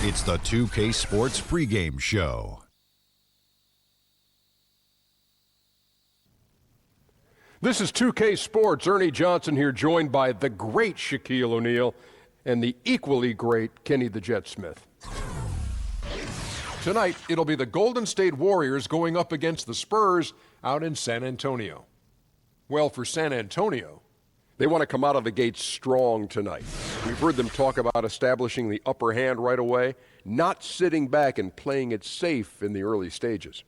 It's the 2K Sports pregame show. This is 2K Sports. Ernie Johnson here, joined by the great Shaquille O'Neal and the equally great Kenny the Jet Smith. Tonight, it'll be the Golden State Warriors going up against the Spurs out in San Antonio. Well, for San Antonio, they want to come out of the gate strong tonight. We've heard them talk about establishing the upper hand right away, not sitting back and playing it safe in the early stages.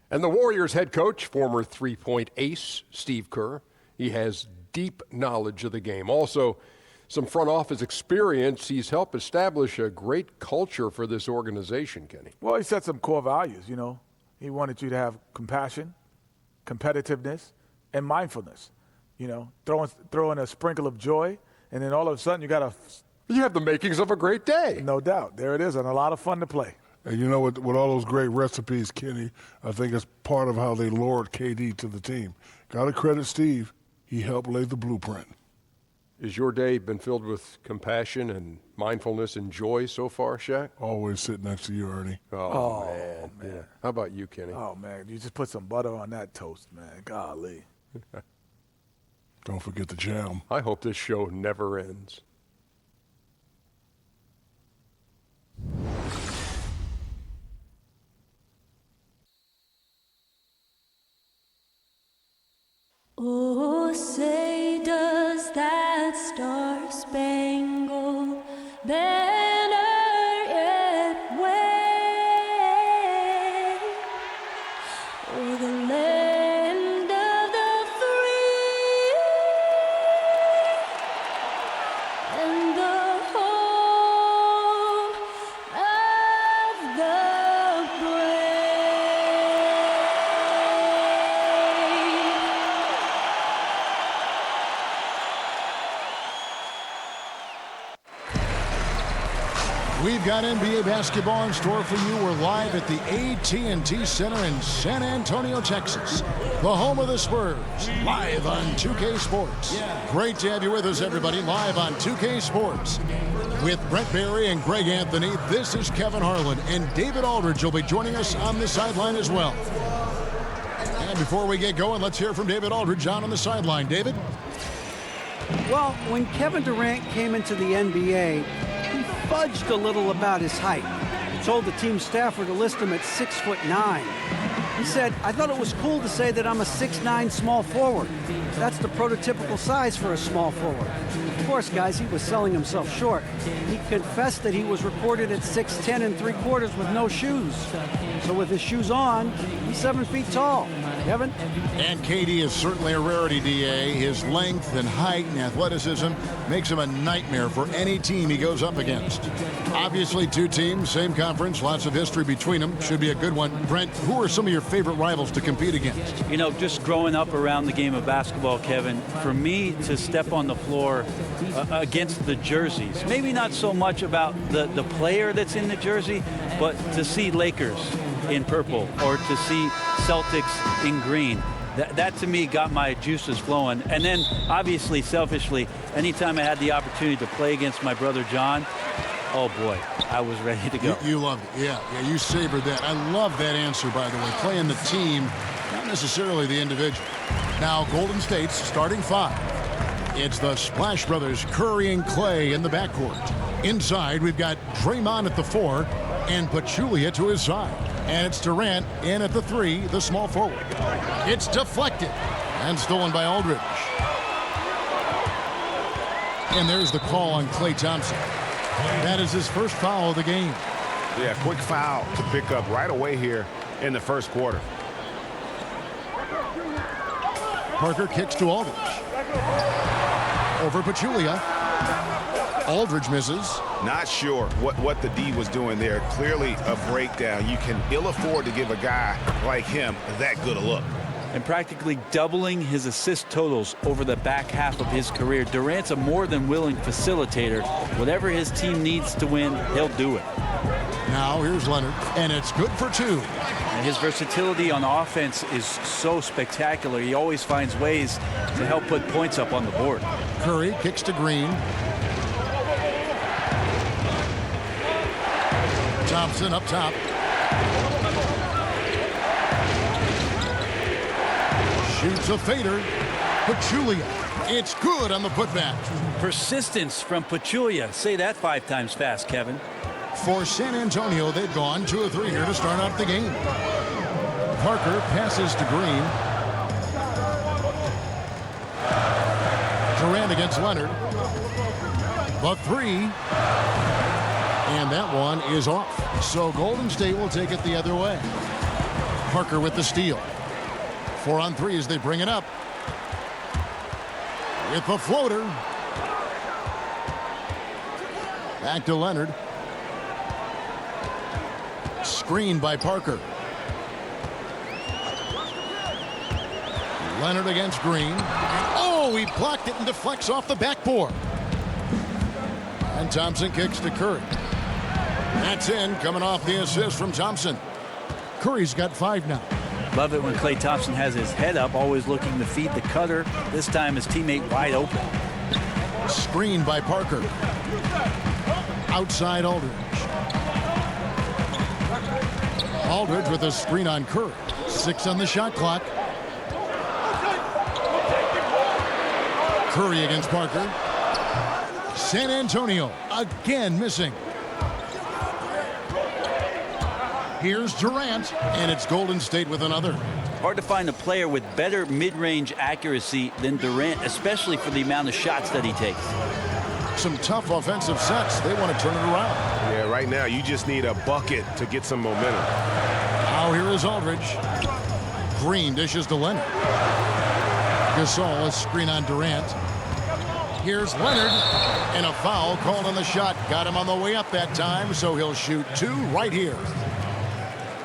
And the Warriors head coach, former three-point ace, Steve Kerr, he has deep knowledge of the game. Also, some front office experience. He's helped establish a great culture for this organization, Kenny. Well, he set some core values, you know. He wanted you to have compassion, competitiveness, and mindfulness. You know, throwing a sprinkle of joy, and then all of a sudden You have the makings of a great day. No doubt. There it is, and a lot of fun to play. And you know, with all those great recipes, Kenny, I think it's part of how they lured KD to the team. Got to credit Steve. He helped lay the blueprint. Has your day been filled with compassion and mindfulness and joy so far, Shaq? Always sit next to you, Ernie. Oh man. Yeah. How about you, Kenny? Oh, man, you just put some butter on that toast, man. Golly. Don't forget the jam. I hope this show never ends. Oh, say does that star-spangled banner yet wave o'er the land of the free and the home of the brave? We've got NBA basketball in store for you. We're live at the AT&T Center in San Antonio, Texas, the home of the Spurs, live on 2K Sports. Great to have you with us, everybody, live on 2K Sports. With Brent Barry and Greg Anthony, this is Kevin Harlan, and David Aldridge will be joining us on the sideline as well. And before we get going, let's hear from David Aldridge on the sideline. David? Well, when Kevin Durant came into the NBA, he fudged a little about his height. He told the team staffer to list him at 6'9". He said, "I thought it was cool to say that I'm a 6'9" small forward. That's the prototypical size for a small forward." Of course, guys, he was selling himself short. He confessed that he was recorded at 6'10" 3/4 with no shoes. So with his shoes on, he's 7 feet tall. Kevin? And KD is certainly a rarity, DA. His length and height and athleticism makes him a nightmare for any team he goes up against. Obviously, two teams, same conference, lots of history between them. Should be a good one. Brent, who are some of your favorite rivals to compete against? You know, just growing up around the game of basketball, Kevin, for me to step on the floor against the jerseys, maybe not so much about the player that's in the jersey, but to see Lakers in purple or to see Celtics in green. That to me got my juices flowing. And then obviously, selfishly, anytime I had the opportunity to play against my brother John, oh boy, I was ready to go. You loved it. Yeah, you savored that. I love that answer, by the way. Playing the team, not necessarily the individual. Now, Golden State's starting five. It's the Splash Brothers, Curry and Clay in the backcourt. Inside, we've got Draymond at the 4 and Pachulia to his side. And it's Durant in at the 3, the small forward. It's deflected and stolen by Aldridge. And there's the call on Klay Thompson. That is his first foul of the game. Yeah, quick foul to pick up right away here in the first quarter. Parker kicks to Aldridge. Over Pachulia. Aldridge misses. Not sure what the D was doing there. Clearly a breakdown. You can ill afford to give a guy like him that good a look. And practically doubling his assist totals over the back half of his career. Durant's a more than willing facilitator. Whatever his team needs to win, he'll do it. Now here's Leonard, and it's good for 2. And his versatility on offense is so spectacular. He always finds ways to help put points up on the board. Curry kicks to Green. Thompson up top. Shoots a fader. Pachulia. It's good on the putback. Persistence from Pachulia. Say that 5 times fast, Kevin. For San Antonio, they've gone 2 of 3 here to start out the game. Parker passes to Green. Durant against Leonard. The 3. And that one is off. So Golden State will take it the other way. Parker with the steal. 4 on 3 as they bring it up. With the floater. Back to Leonard. Screen by Parker. Leonard against Green. Oh, he blocked it and deflects off the backboard. And Thompson kicks to Curry. That's in, coming off the assist from Thompson. Curry's got 5 now. Love it when Klay Thompson has his head up, always looking to feed the cutter. This time his teammate wide open. Screen by Parker. Outside Aldridge. Aldridge with a screen on Curry. 6 on the shot clock. Curry against Parker. San Antonio again missing. Here's Durant, and it's Golden State with another. Hard to find a player with better mid-range accuracy than Durant, especially for the amount of shots that he takes. Some tough offensive sets. They want to turn it around. Yeah, right now you just need a bucket to get some momentum. Now here is Aldridge. Green dishes to Leonard. Gasol, a screen on Durant. Here's Leonard, and a foul called on the shot. Got him on the way up that time, so he'll shoot 2 right here.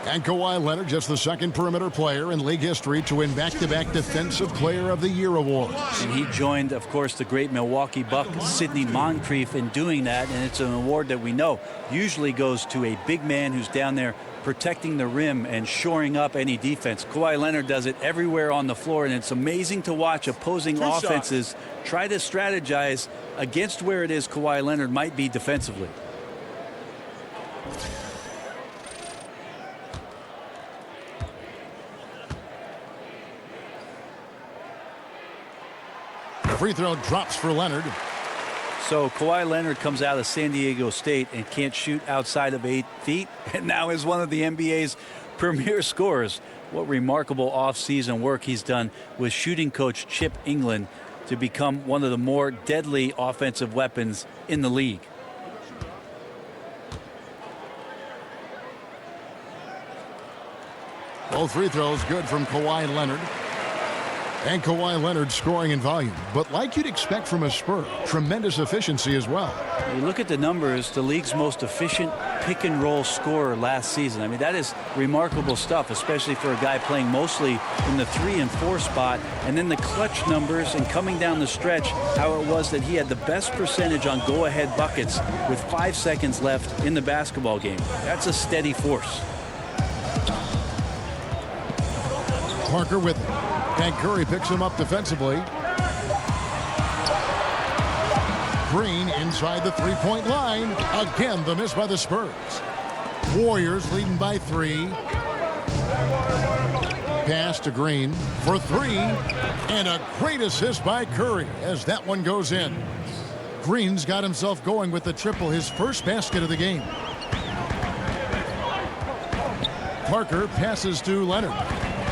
And Kawhi Leonard, just the 2nd perimeter player in league history to win back-to-back Defensive Player of the Year awards. And he joined, of course, the great Milwaukee Buck, Sidney Moncrief, in doing that. And it's an award that we know usually goes to a big man who's down there protecting the rim and shoring up any defense. Kawhi Leonard does it everywhere on the floor, and it's amazing to watch opposing offenses try to strategize against where it is Kawhi Leonard might be defensively. Free throw drops for Leonard. So Kawhi Leonard comes out of San Diego State and can't shoot outside of 8 feet, and now is one of the NBA's premier scorers. What remarkable offseason work he's done with shooting coach Chip England to become one of the more deadly offensive weapons in the league. Both free throws good from Kawhi Leonard. And Kawhi Leonard scoring in volume. But like you'd expect from a Spur, tremendous efficiency as well. You look at the numbers, the league's most efficient pick-and-roll scorer last season. I mean, that is remarkable stuff, especially for a guy playing mostly in the 3 and 4 spot. And then the clutch numbers and coming down the stretch, how it was that he had the best percentage on go-ahead buckets with 5 seconds left in the basketball game. That's a steady force. Parker with it. And Curry picks him up defensively. Green inside the 3-point line. Again, the miss by the Spurs. Warriors leading by 3. Pass to Green for 3. And a great assist by Curry as that one goes in. Green's got himself going with the triple, his first basket of the game. Parker passes to Leonard.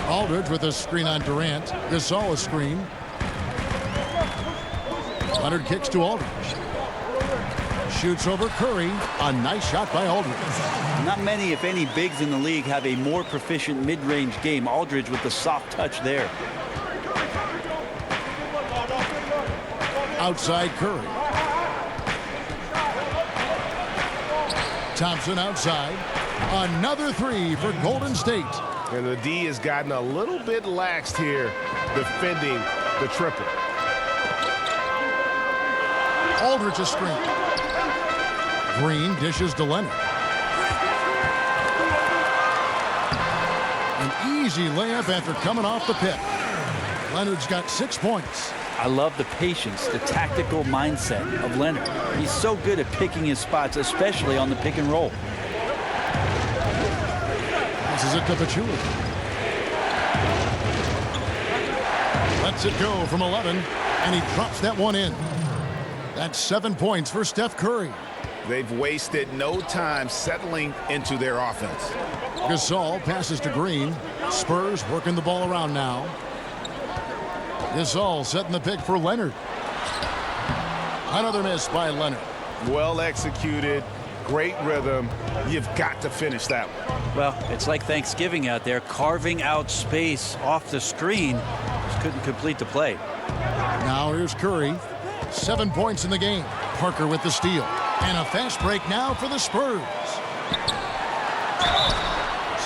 Aldridge with a screen on Durant. Gasol a screen. Leonard kicks to Aldridge. Shoots over Curry. A nice shot by Aldridge. Not many, if any, bigs in the league have a more proficient mid-range game. Aldridge with the soft touch there. Outside Curry. Thompson outside. Another 3 for Golden State. And the D has gotten a little bit laxed here defending the triple. Aldridge a screen. Green dishes to Leonard. An easy layup after coming off the pick. Leonard's got 6 points. I love the patience, the tactical mindset of Leonard. He's so good at picking his spots, especially on the pick and roll. Passes it to Pachulia. Lets it go from 11, and he drops that one in. That's 7 points for Steph Curry. They've wasted no time settling into their offense. Gasol passes to Green. Spurs working the ball around now. Gasol setting the pick for Leonard. Another miss by Leonard. Well executed, great rhythm. You've got to finish that one. Well, it's like Thanksgiving out there, carving out space off the screen. Just couldn't complete the play. Now here's Curry. 7 points in the game. Parker with the steal. And a fast break now for the Spurs.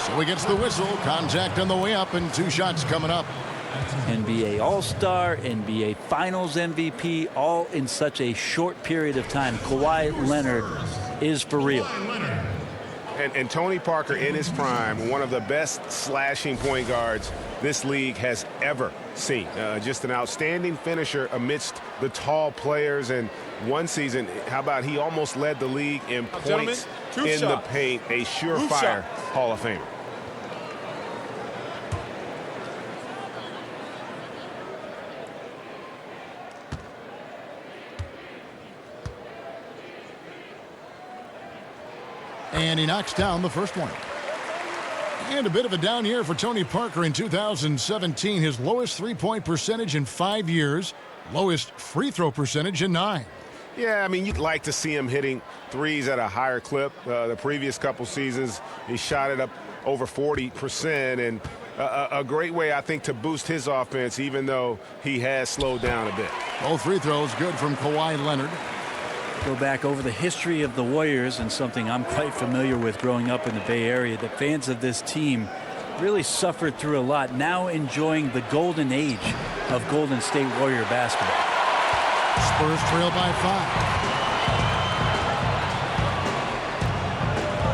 So he gets the whistle. Contact on the way up and 2 shots coming up. NBA All-Star, NBA Finals MVP, all in such a short period of time. Kawhi Leonard is for real. And Tony Parker in his prime, one of the best slashing point guards this league has ever seen. Just an outstanding finisher amidst the tall players. And one season, how about he almost led the league in points in the paint, a surefire Hall of Famer. And he knocks down the first one. And a bit of a down year for Tony Parker in 2017. His lowest three-point percentage in 5 years. Lowest free throw percentage in 9. Yeah, I mean, you'd like to see him hitting threes at a higher clip. The previous couple seasons, he shot it up over 40%. And a great way, I think, to boost his offense, even though he has slowed down a bit. Both free throws good from Kawhi Leonard. Go back over the history of the Warriors, and something I'm quite familiar with growing up in the Bay Area. The fans of this team really suffered through a lot, now enjoying the golden age of Golden State Warrior basketball. Spurs trail by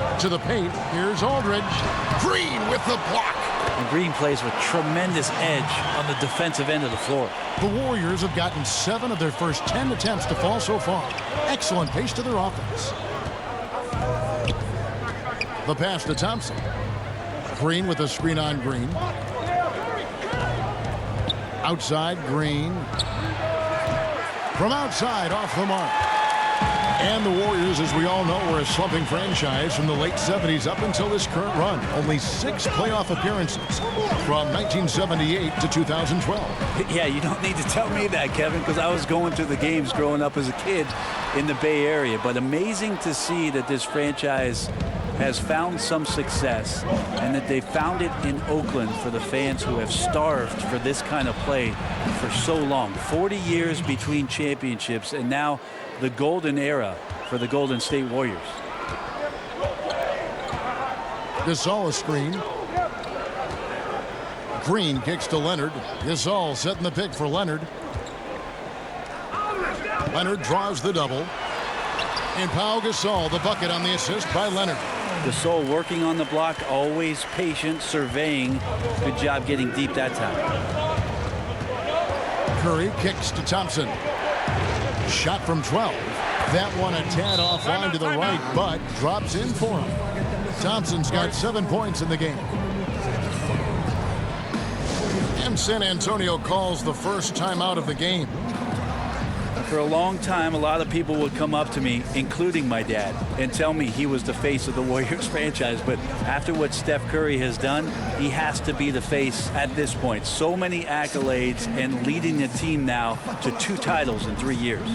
5. To the paint, here's Aldridge. Green with the block. And Green plays with tremendous edge on the defensive end of the floor. The Warriors have gotten 7 of their first 10 attempts to fall so far. Excellent pace to their offense. The pass to Thompson. Green with a screen on Green. Outside, Green. From outside, off the mark. And the Warriors, as we all know, were a slumping franchise from the late 70s up until this current run. Only 6 playoff appearances from 1978 to 2012. Yeah, you don't need to tell me that, Kevin, because I was going to the games growing up as a kid in the Bay Area. But amazing to see that this franchise has found some success and that they found it in Oakland for the fans who have starved for this kind of play for so long. 40 years between championships, and now the golden era for the Golden State Warriors. Gasol a screen. Green kicks to Leonard. Gasol setting the pick for Leonard. Leonard draws the double. And Pau Gasol the bucket on the assist by Leonard. Gasol working on the block, always patient, surveying. Good job getting deep that time. Curry kicks to Thompson. Shot from 12. That one a tad offline to the right, but drops in for him. Thompson's got 7 points in the game. And San Antonio calls the first timeout of the game. For a long time, a lot of people would come up to me, including my dad, and tell me he was the face of the Warriors franchise. But after what Steph Curry has done, he has to be the face at this point. So many accolades and leading the team now to 2 titles in 3 years.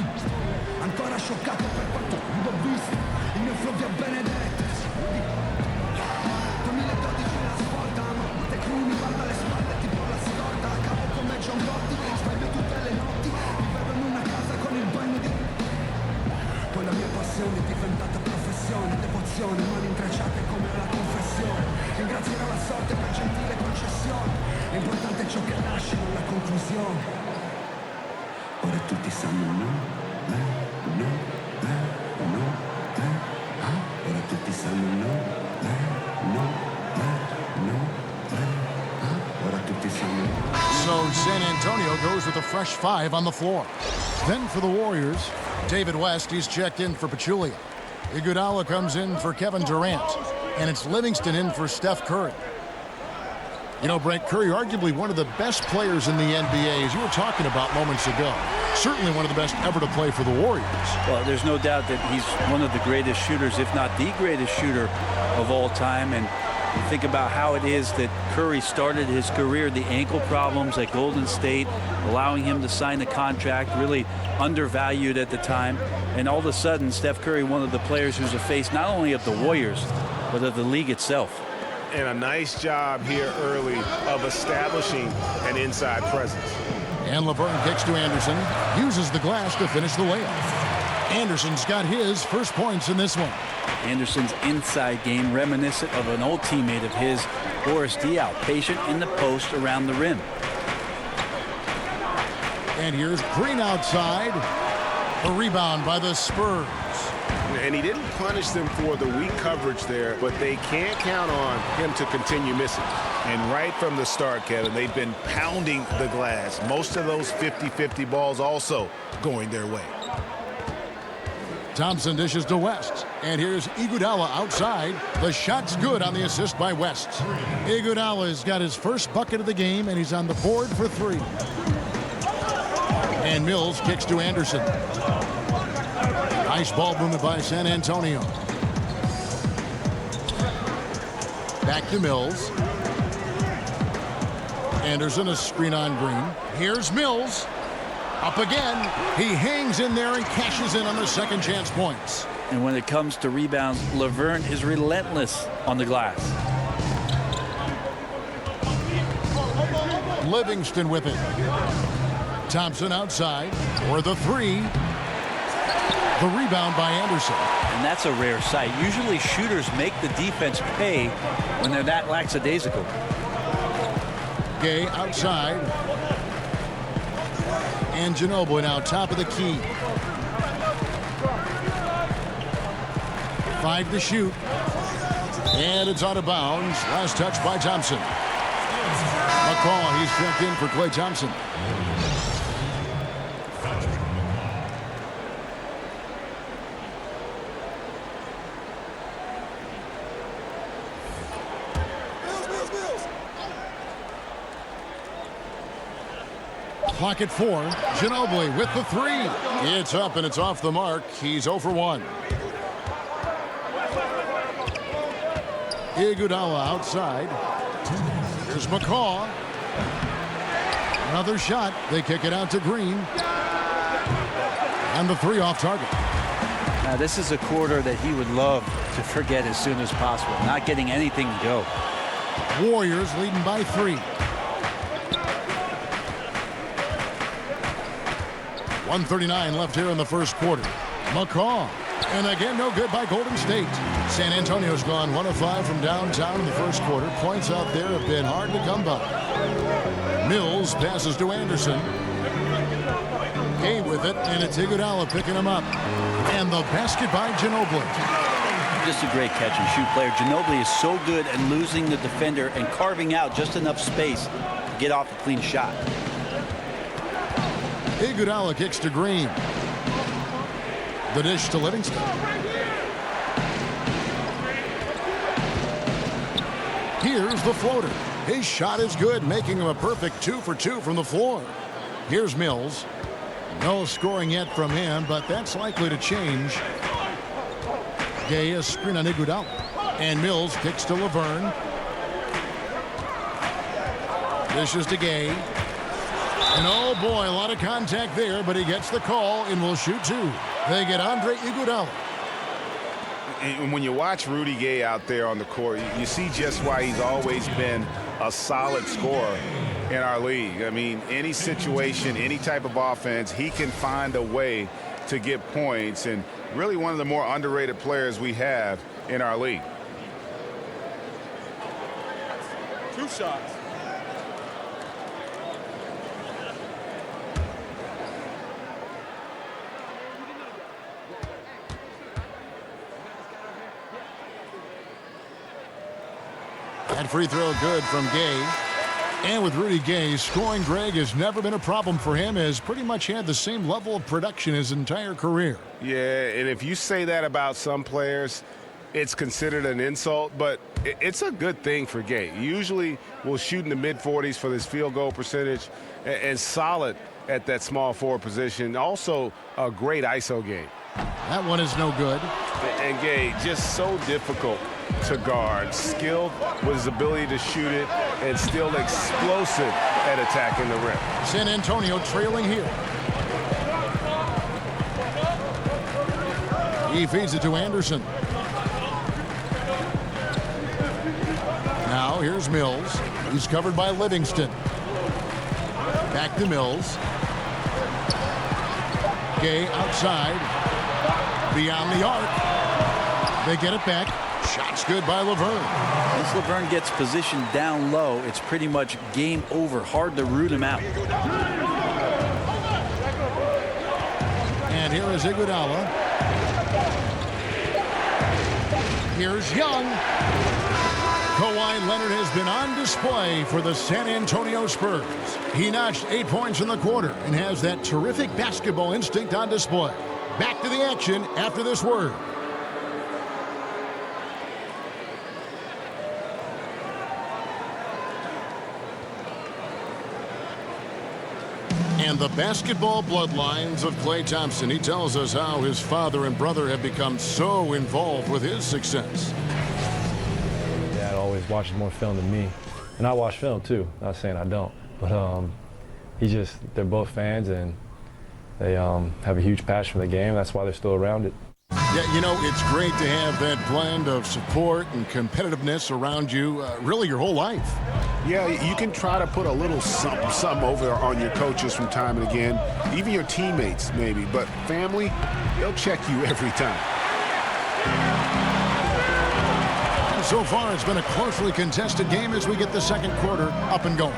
So San Antonio goes with a fresh 5 on the floor. Then for the Warriors, David West, he's checked in for Pachulia. Iguodala comes in for Kevin Durant. And it's Livingston in for Steph Curry. You know, Brent, Curry, arguably one of the best players in the NBA, as you were talking about moments ago. Certainly one of the best ever to play for the Warriors. Well, there's no doubt that he's one of the greatest shooters, if not the greatest shooter of all time. And you think about how it is that Curry started his career, the ankle problems at Golden State, allowing him to sign the contract, really undervalued at the time. And all of a sudden, Steph Curry, one of the players who's a face not only of the Warriors, but of the league itself. And a nice job here early of establishing an inside presence. And LeVert kicks to Anderson, uses the glass to finish the layup. Anderson's got his first points in this one. Anderson's inside game reminiscent of an old teammate of his, Boris Diaw, patient in the post around the rim. And here's Green outside. A rebound by the Spurs. And he didn't punish them for the weak coverage there, but they can't count on him to continue missing. And right from the start, Kevin, they've been pounding the glass. Most of those 50-50 balls also going their way. Thompson dishes to West. And here's Iguodala outside. The shot's good on the assist by West. Iguodala's got his first bucket of the game, and he's on the board for 3. And Mills kicks to Anderson. Nice ball movement by San Antonio. Back to Mills. Anderson, a screen on Green. Here's Mills. Up again. He hangs in there and cashes in on the second chance points. And when it comes to rebounds, Laverne is relentless on the glass. Livingston with it. Thompson outside for the 3. The rebound by Anderson. And that's a rare sight. Usually shooters make the defense pay when they're that lackadaisical. Gay outside. And Ginobili now top of the key. 5 to shoot. And it's out of bounds. Last touch by Thompson. McCall, he's checked in for Klay Thompson. Clock at 4. Ginobili with the 3. It's up and it's off the mark. He's 0 for 1. Iguodala outside. Here's McCaw. Another shot. They kick it out to Green. And the 3 off target. Now this is a quarter that he would love to forget as soon as possible. Not getting anything to go. Warriors leading by 3. 1:39 left here in the first quarter. McCaw. And again, no good by Golden State. San Antonio's gone 1 of 5 from downtown in the first quarter. Points out there have been hard to come by. Mills passes to Anderson. Gay with it, and it's Iguodala picking him up. And the basket by Ginobili. Just a great catch and shoot player. Ginobili is so good at losing the defender and carving out just enough space to get off a clean shot. Iguodala kicks to Green. The dish to Livingston. Here's the floater. His shot is good, making him a perfect 2 for 2 from the floor. Here's Mills. No scoring yet from him, but that's likely to change. Gay, a screen on Iguodala. And Mills kicks to Laverne. Dishes to Gay. And oh boy, a lot of contact there, but he gets the call and will shoot 2. They get Andre Iguodala. And when you watch Rudy Gay out there on the court, you see just why he's always been a solid scorer in our league. I mean, any situation, any type of offense, he can find a way to get points, and really one of the more underrated players we have in our league. 2 shots. That free throw good from Gay. And with Rudy Gay, scoring, Greg, has never been a problem for him. Has pretty much had the same level of production his entire career. Yeah, and if you say that about some players, it's considered an insult, but it's a good thing for Gay. Usually we'll shoot in the mid-40s for this field goal percentage and solid at that small forward position. Also a great ISO game. That one is no good. And Gay, just so difficult to guard. Skilled with his ability to shoot it and still explosive at attacking the rim. San Antonio trailing here. He feeds it to Anderson. Now here's Mills. He's covered by Livingston. Back to Mills. Gay outside. Beyond the arc. They get it back. Shot's good by Laverne. Once Laverne gets positioned down low, it's pretty much game over. Hard to root him out. And here is Iguodala. Here's Young. Kawhi Leonard has been on display for the San Antonio Spurs. He notched 8 points in the quarter and has that terrific basketball instinct on display. Back to the action after this word. And the basketball bloodlines of Klay Thompson. He tells us how his father and brother have become so involved with his success. Dad always watches more film than me. And I watch film too. Not saying I don't. But they're both fans and they have a huge passion for the game. That's why they're still around it. Yeah, you know, it's great to have that blend of support and competitiveness around you really your whole life. Yeah, you can try to put a little something over on your coaches from time and again, even your teammates maybe, but family, they'll check you every time. So far, it's been a closely contested game as we get the second quarter up and going.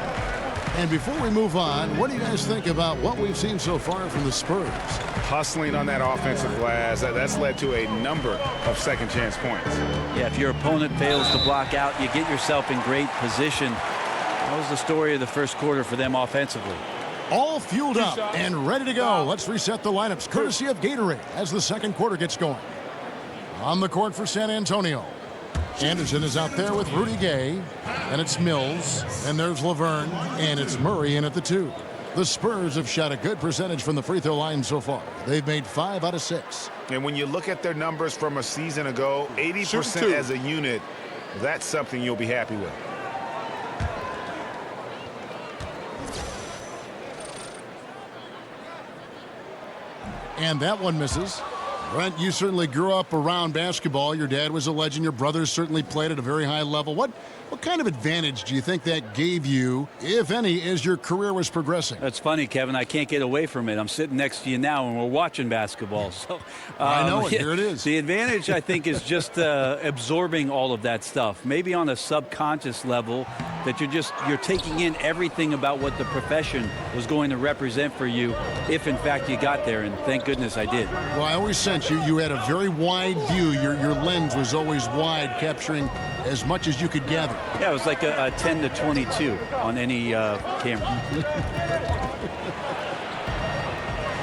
And before we move on, what do you guys think about what we've seen so far from the Spurs? Hustling on that offensive glass, that's led to a number of second chance points. Yeah, if your opponent fails to block out, you get yourself in great position. That was the story of the first quarter for them offensively. All fueled up and ready to go. Let's reset the lineups courtesy of Gatorade as the second quarter gets going. On the court for San Antonio. Anderson is out there with Rudy Gay, and it's Mills, and there's Laverne, and it's Murray in at the 2. The Spurs have shot a good percentage from the free throw line so far. They've made 5 out of 6. And when you look at their numbers from a season ago, 80% as a unit, that's something you'll be happy with. And that one misses. Brent, you certainly grew up around basketball. Your dad was a legend. Your brothers certainly played at a very high level. What kind of advantage do you think that gave you, if any, as your career was progressing? That's funny, Kevin. I can't get away from it. I'm sitting next to you now, and we're watching basketball. So I know it. Here it is. The advantage, I think, is just absorbing all of that stuff. Maybe on a subconscious level that you're taking in everything about what the profession was going to represent for you if, in fact, you got there. And thank goodness I did. Well, I always sense you had a very wide view. Your lens was always wide, capturing as much as you could gather. Yeah, it was like a 10 to 22 on any camera.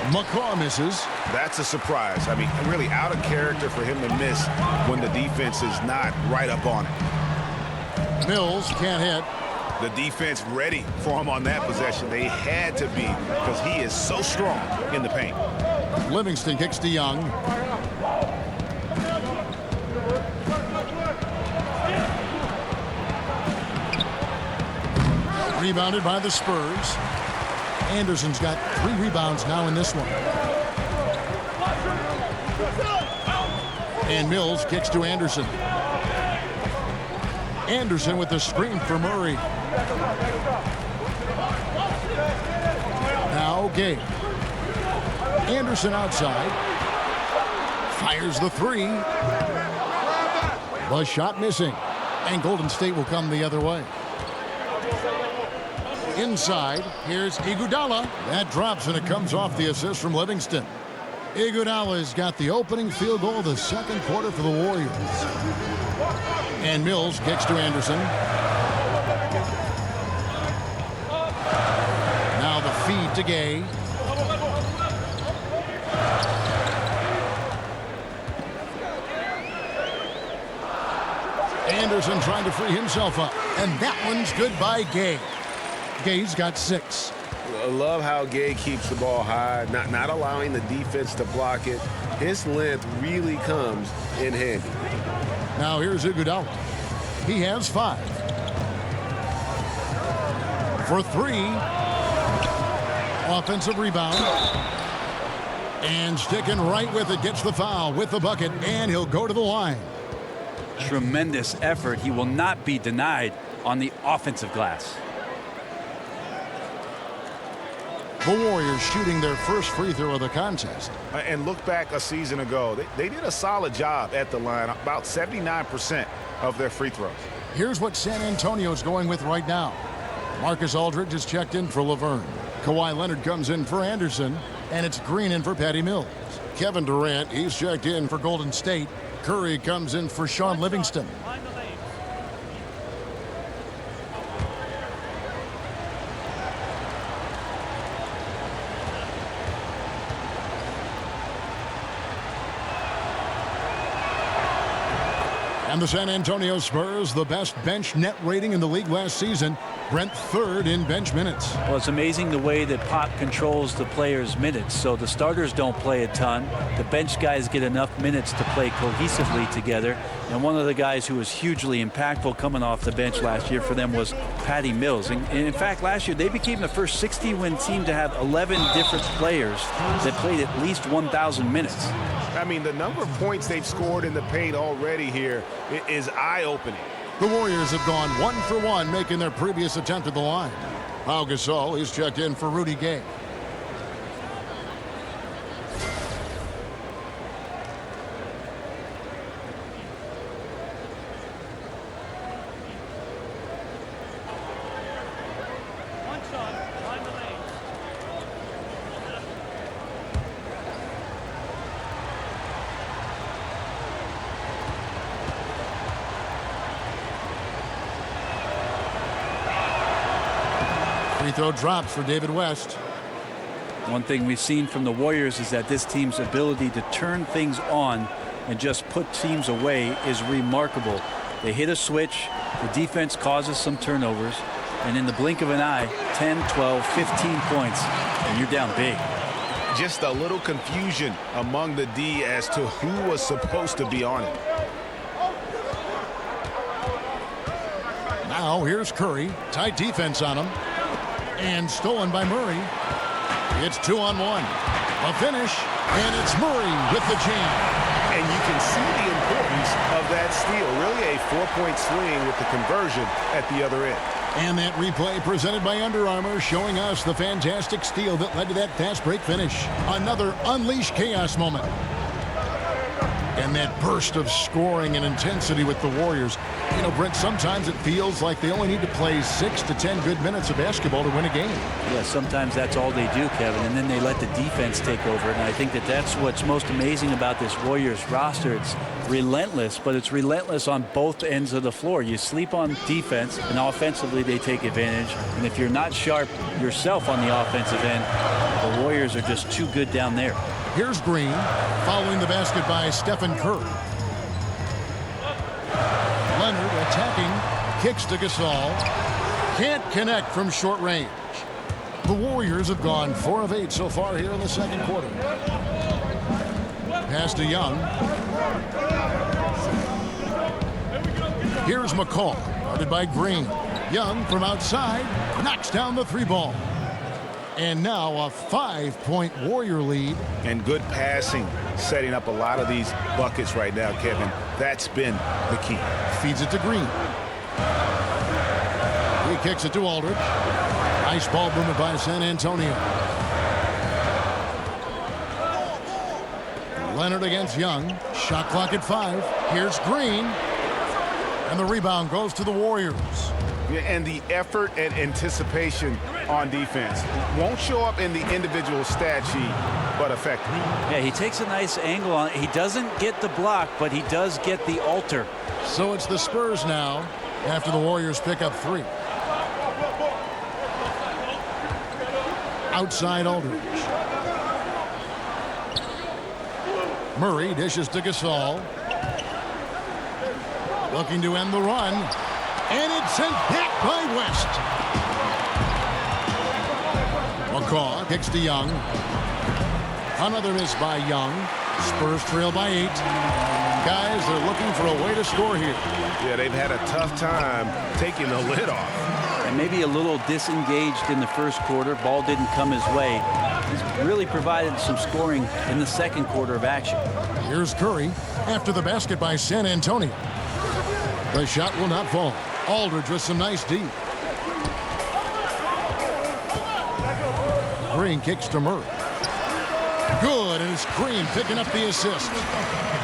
McCaw misses. That's a surprise. I mean, really out of character for him to miss when the defense is not right up on it. Mills can't hit. The defense ready for him on that possession. They had to be because he is so strong in the paint. Livingston kicks to Young. Rebounded by the Spurs. Anderson's got 3 rebounds now in this one. And Mills kicks to Anderson. Anderson with the screen for Murray. Now Gay. Anderson outside. Fires the 3. The shot missing. And Golden State will come the other way. Inside, here's Iguodala. That drops, and it comes off the assist from Livingston. Iguodala's got the opening field goal of the second quarter for the Warriors. And Mills kicks to Anderson. Now the feed to Gay. Anderson trying to free himself up. And that one's good by Gay. Gay's got 6. I love how Gay keeps the ball high, not allowing the defense to block it. His length really comes in handy. Now here's Iguodala. He has 5. For 3. Offensive rebound. And sticking right with it, gets the foul with the bucket, and he'll go to the line. Tremendous effort. He will not be denied on the offensive glass. The Warriors shooting their first free throw of the contest. And look back a season ago. They did a solid job at the line, about 79% of their free throws. Here's what San Antonio's going with right now. Marcus Aldridge is checked in for Laverne. Kawhi Leonard comes in for Anderson, and it's Green in for Patty Mills. Kevin Durant, he's checked in for Golden State. Curry comes in for Sean Livingston. And the San Antonio Spurs, the best bench net rating in the league last season, ranked 3rd in bench minutes. Well, it's amazing the way that Pop controls the players' minutes. So the starters don't play a ton. The bench guys get enough minutes to play cohesively together. And one of the guys who was hugely impactful coming off the bench last year for them was Patty Mills. And in fact, last year they became the first 60-win team to have 11 different players that played at least 1,000 minutes. I mean, the number of points they've scored in the paint already here is eye-opening. The Warriors have gone 1 for 1, making their previous attempt at the line. Pau Gasol, he's checked in for Rudy Gay. Free throw drops for David West. One thing we've seen from the Warriors is that this team's ability to turn things on and just put teams away is remarkable. They hit a switch, the defense causes some turnovers, and in the blink of an eye, 10, 12, 15 points, and you're down big. Just a little confusion among the D as to who was supposed to be on it. Now here's Curry. Tight defense on him. And stolen by Murray. It's 2-on-1. A finish, and it's Murray with the jam. And you can see the importance of that steal. Really a 4-point swing with the conversion at the other end. And that replay presented by Under Armour showing us the fantastic steal that led to that fast break finish. Another unleashed chaos moment. And that burst of scoring and intensity with the Warriors. You know, Brent, sometimes it feels like they only need to play 6 to 10 good minutes of basketball to win a game. Yeah, sometimes that's all they do, Kevin, and then they let the defense take over. And I think that that's what's most amazing about this Warriors roster. It's relentless, but it's relentless on both ends of the floor. You sleep on defense, and offensively they take advantage. And if you're not sharp yourself on the offensive end, the Warriors are just too good down there. Here's Green, following the basket by Stephen Curry. Leonard attacking, kicks to Gasol. Can't connect from short range. The Warriors have gone 4 of 8 so far here in the second quarter. Pass to Young. Here's McCall, guarded by Green. Young from outside, knocks down the 3-ball. And now a 5-point Warrior lead. And good passing, setting up a lot of these buckets right now, Kevin. That's been the key. Feeds it to Green. He kicks it to Aldridge. Nice ball movement by San Antonio. Leonard against Young. Shot clock at 5. Here's Green. And the rebound goes to the Warriors. Yeah, and the effort and anticipation on defense won't show up in the individual stat sheet, but effective. Yeah, he takes a nice angle on it. He doesn't get the block, but he does get the alter. So it's the Spurs now after the Warriors pick up 3. Outside Aldridge. Murray dishes to Gasol. Looking to end the run. And it's sent back by West. McCaw kicks to Young. Another miss by Young. Spurs trail by 8. Guys, they're looking for a way to score here. Yeah, they've had a tough time taking the lid off. And maybe a little disengaged in the first quarter. Ball didn't come his way. He's really provided some scoring in the second quarter of action. Here's Curry after the basket by San Antonio. The shot will not fall. Aldridge with some nice D. Green kicks to Murray. Good, and it's Green picking up the assist.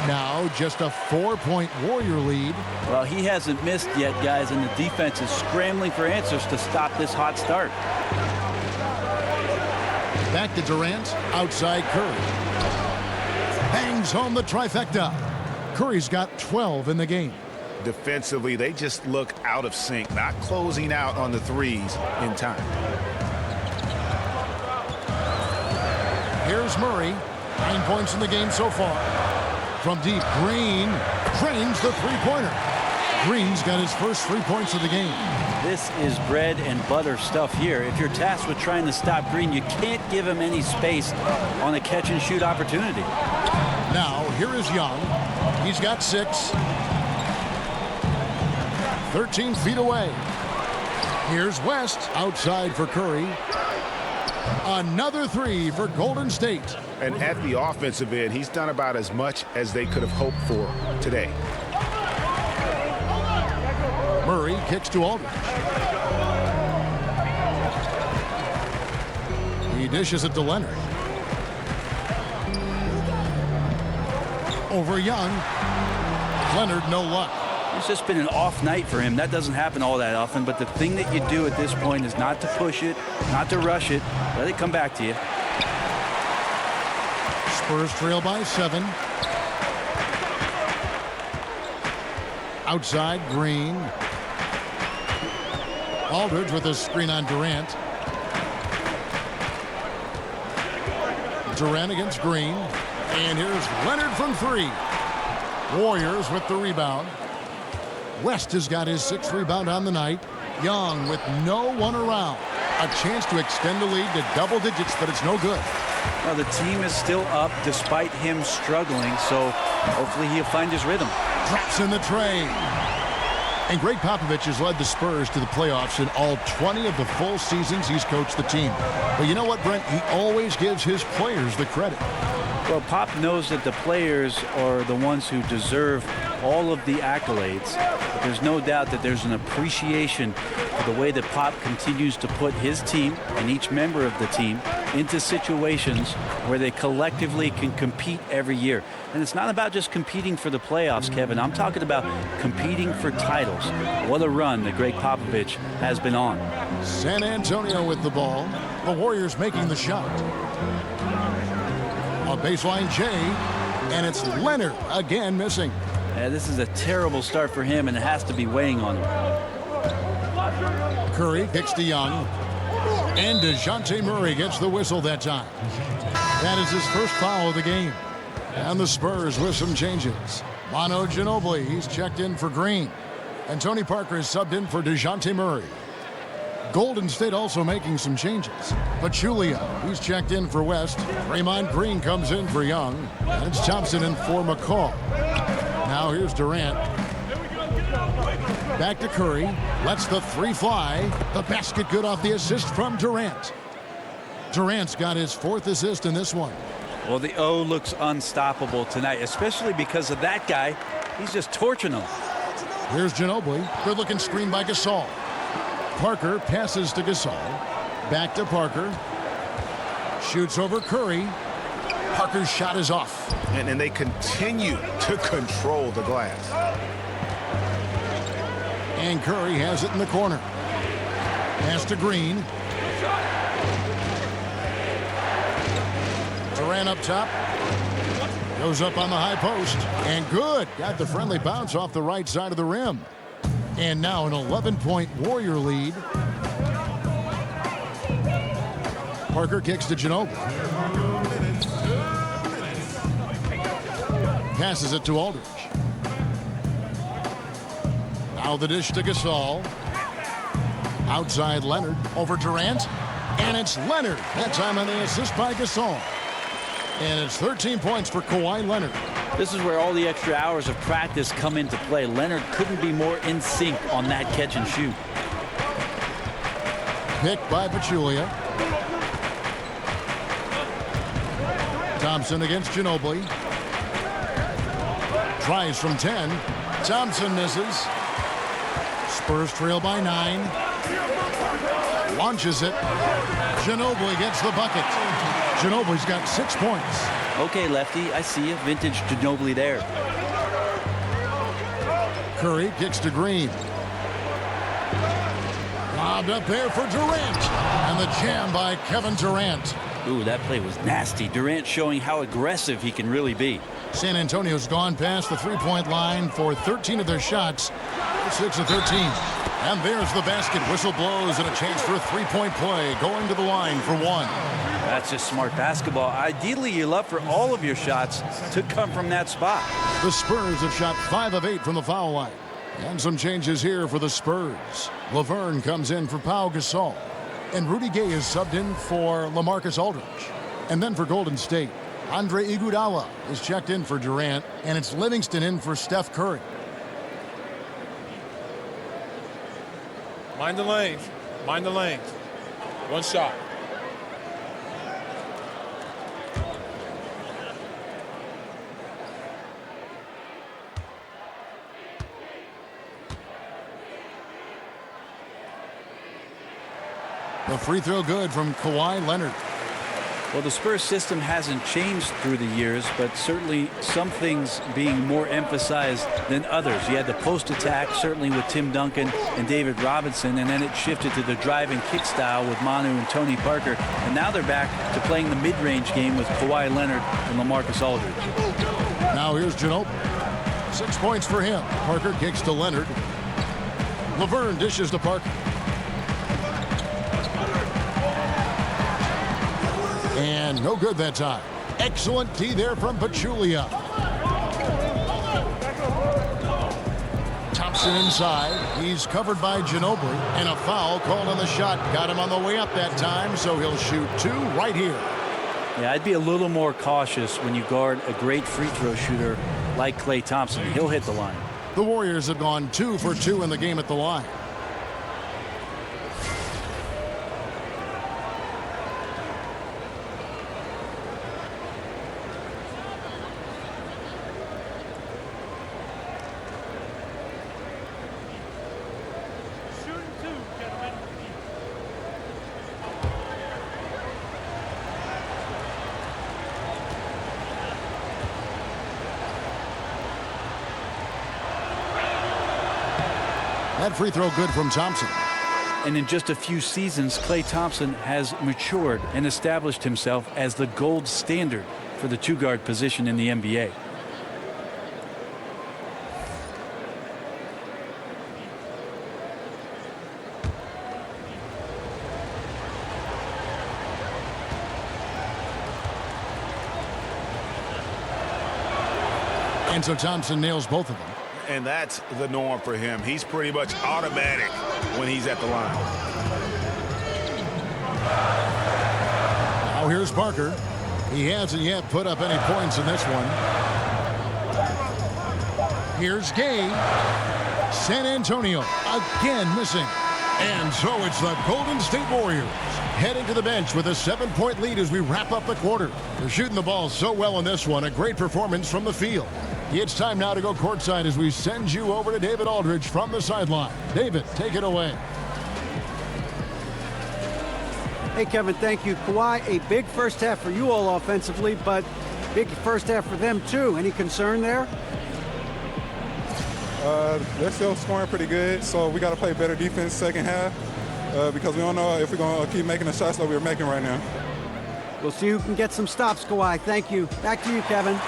Now just a 4-point Warrior lead. Well, he hasn't missed yet, guys, and the defense is scrambling for answers to stop this hot start. Back to Durant, outside Curry. Bangs home the trifecta. Curry's got 12 in the game. Defensively, they just look out of sync, not closing out on the threes in time. Here's Murray. 9 points in the game so far. From deep, Green drains the three-pointer. Green's got his first 3 points of the game. This is bread and butter stuff here. If you're tasked with trying to stop Green, you can't give him any space on a catch-and-shoot opportunity. Now, here is Young. He's got 6. 13 feet away. Here's West outside for Curry. Another 3 for Golden State. And at the offensive end, he's done about as much as they could have hoped for today. Murray kicks to Aldridge. He dishes it to Leonard. Over Young. Leonard, no luck. It's just been an off night for him. That doesn't happen all that often, but the thing that you do at this point is not to push it, not to rush it. Let it come back to you. Spurs trail by 7. Outside, Green. Aldridge with a screen on Durant. Durant against Green. And here's Leonard from 3. Warriors with the rebound. West has got his 6th rebound on the night. Young with no one around. A chance to extend the lead to double digits, but it's no good. Well, the team is still up despite him struggling, so hopefully he'll find his rhythm. Drops in the tray. And Greg Popovich has led the Spurs to the playoffs in all 20 of the full seasons he's coached the team. But you know what, Brent? He always gives his players the credit. Well, Pop knows that the players are the ones who deserve all of the accolades. But there's no doubt that there's an appreciation for the way that Pop continues to put his team and each member of the team into situations where they collectively can compete every year. And it's not about just competing for the playoffs, Kevin. I'm talking about competing for titles. What a run that Greg Popovich has been on. San Antonio with the ball. The Warriors making the shot. A baseline J, and it's Leonard again missing. Yeah, this is a terrible start for him, and it has to be weighing on him. Curry kicks to Young. And DeJounte Murray gets the whistle that time. That is his first foul of the game. And the Spurs with some changes. Manu Ginobili, he's checked in for Green. And Tony Parker is subbed in for DeJounte Murray. Golden State also making some changes. Pachulia, he's checked in for West. Draymond Green comes in for Young. And it's Thompson in for McCaw. Now here's Durant. Back to Curry. Lets the 3 fly. The basket good off the assist from Durant. Durant's got his 4th assist in this one. Well, the O looks unstoppable tonight, especially because of that guy. He's just torching them. Here's Ginobili. Good looking screen by Gasol. Parker passes to Gasol. Back to Parker. Shoots over Curry. Parker's shot is off. And they continue to control the glass. And Curry has it in the corner. Pass to Green. Durant up top. Goes up on the high post. And good. Got the friendly bounce off the right side of the rim. And now an 11-point Warrior lead. Parker kicks to Ginobili. Passes it to Aldridge. Now the dish to Gasol. Outside Leonard over Durant. And it's Leonard. That time on the assist by Gasol. And it's 13 points for Kawhi Leonard. This is where all the extra hours of practice come into play. Leonard couldn't be more in sync on that catch and shoot. Picked by Pachulia. Thompson against Ginobili. Tries from 10. Thompson misses. Spurs trail by 9. Launches it. Ginobili gets the bucket. Ginobili's got 6 points. Okay, Lefty, I see you. Vintage Ginobili there. Curry kicks to Green. Lobbed up there for Durant. And the jam by Kevin Durant. Ooh, that play was nasty. Durant showing how aggressive he can really be. San Antonio's gone past the three-point line for 13 of their shots. 6 of 13. And there's the basket. Whistle blows and a chance for a three-point play. Going to the line for 1. That's just smart basketball. Ideally, you love for all of your shots to come from that spot. The Spurs have shot 5 of 8 from the foul line. And some changes here for the Spurs. Laverne comes in for Pau Gasol. And Rudy Gay is subbed in for LaMarcus Aldridge. And then for Golden State, Andre Iguodala is checked in for Durant. And it's Livingston in for Steph Curry. Mind the lanes. Mind the lanes. One shot. The free throw good from Kawhi Leonard. Well, the Spurs system hasn't changed through the years, but certainly some things being more emphasized than others. You had the post attack, certainly with Tim Duncan and David Robinson, and then it shifted to the drive and kick style with Manu and Tony Parker. And now they're back to playing the mid-range game with Kawhi Leonard and LaMarcus Aldridge. Now here's Ginobili. 6 points for him. Parker kicks to Leonard. Laverne dishes to Parker. And no good that time. Excellent D there from Pachulia. Thompson inside. He's covered by Ginobili. And a foul called on the shot. Got him on the way up that time, so he'll shoot 2 right here. Yeah, I'd be a little more cautious when you guard a great free throw shooter like Klay Thompson. He'll hit the line. The Warriors have gone 2 for 2 in the game at the line. That free throw good from Thompson. And in just a few seasons, Klay Thompson has matured and established himself as the gold standard for the two-guard position in the NBA. And so Thompson nails both of them. And that's the norm for him. He's pretty much automatic when he's at the line. Now here's Parker. He hasn't yet put up any points in this one. Here's Gay. San Antonio again missing. And so it's the Golden State Warriors heading to the bench with a 7-point lead as we wrap up the quarter. They're shooting the ball so well in this one. A great performance from the field. It's time now to go courtside as we send you over to David Aldridge from the sideline. David, take it away. Hey, Kevin, thank you. Kawhi, a big first half for you all offensively, but big first half for them, too. Any concern there? They're still scoring pretty good, so we got to play better defense second half because we don't know if we're going to keep making the shots that we're making right now. We'll see who can get some stops, Kawhi. Thank you. Back to you, Kevin.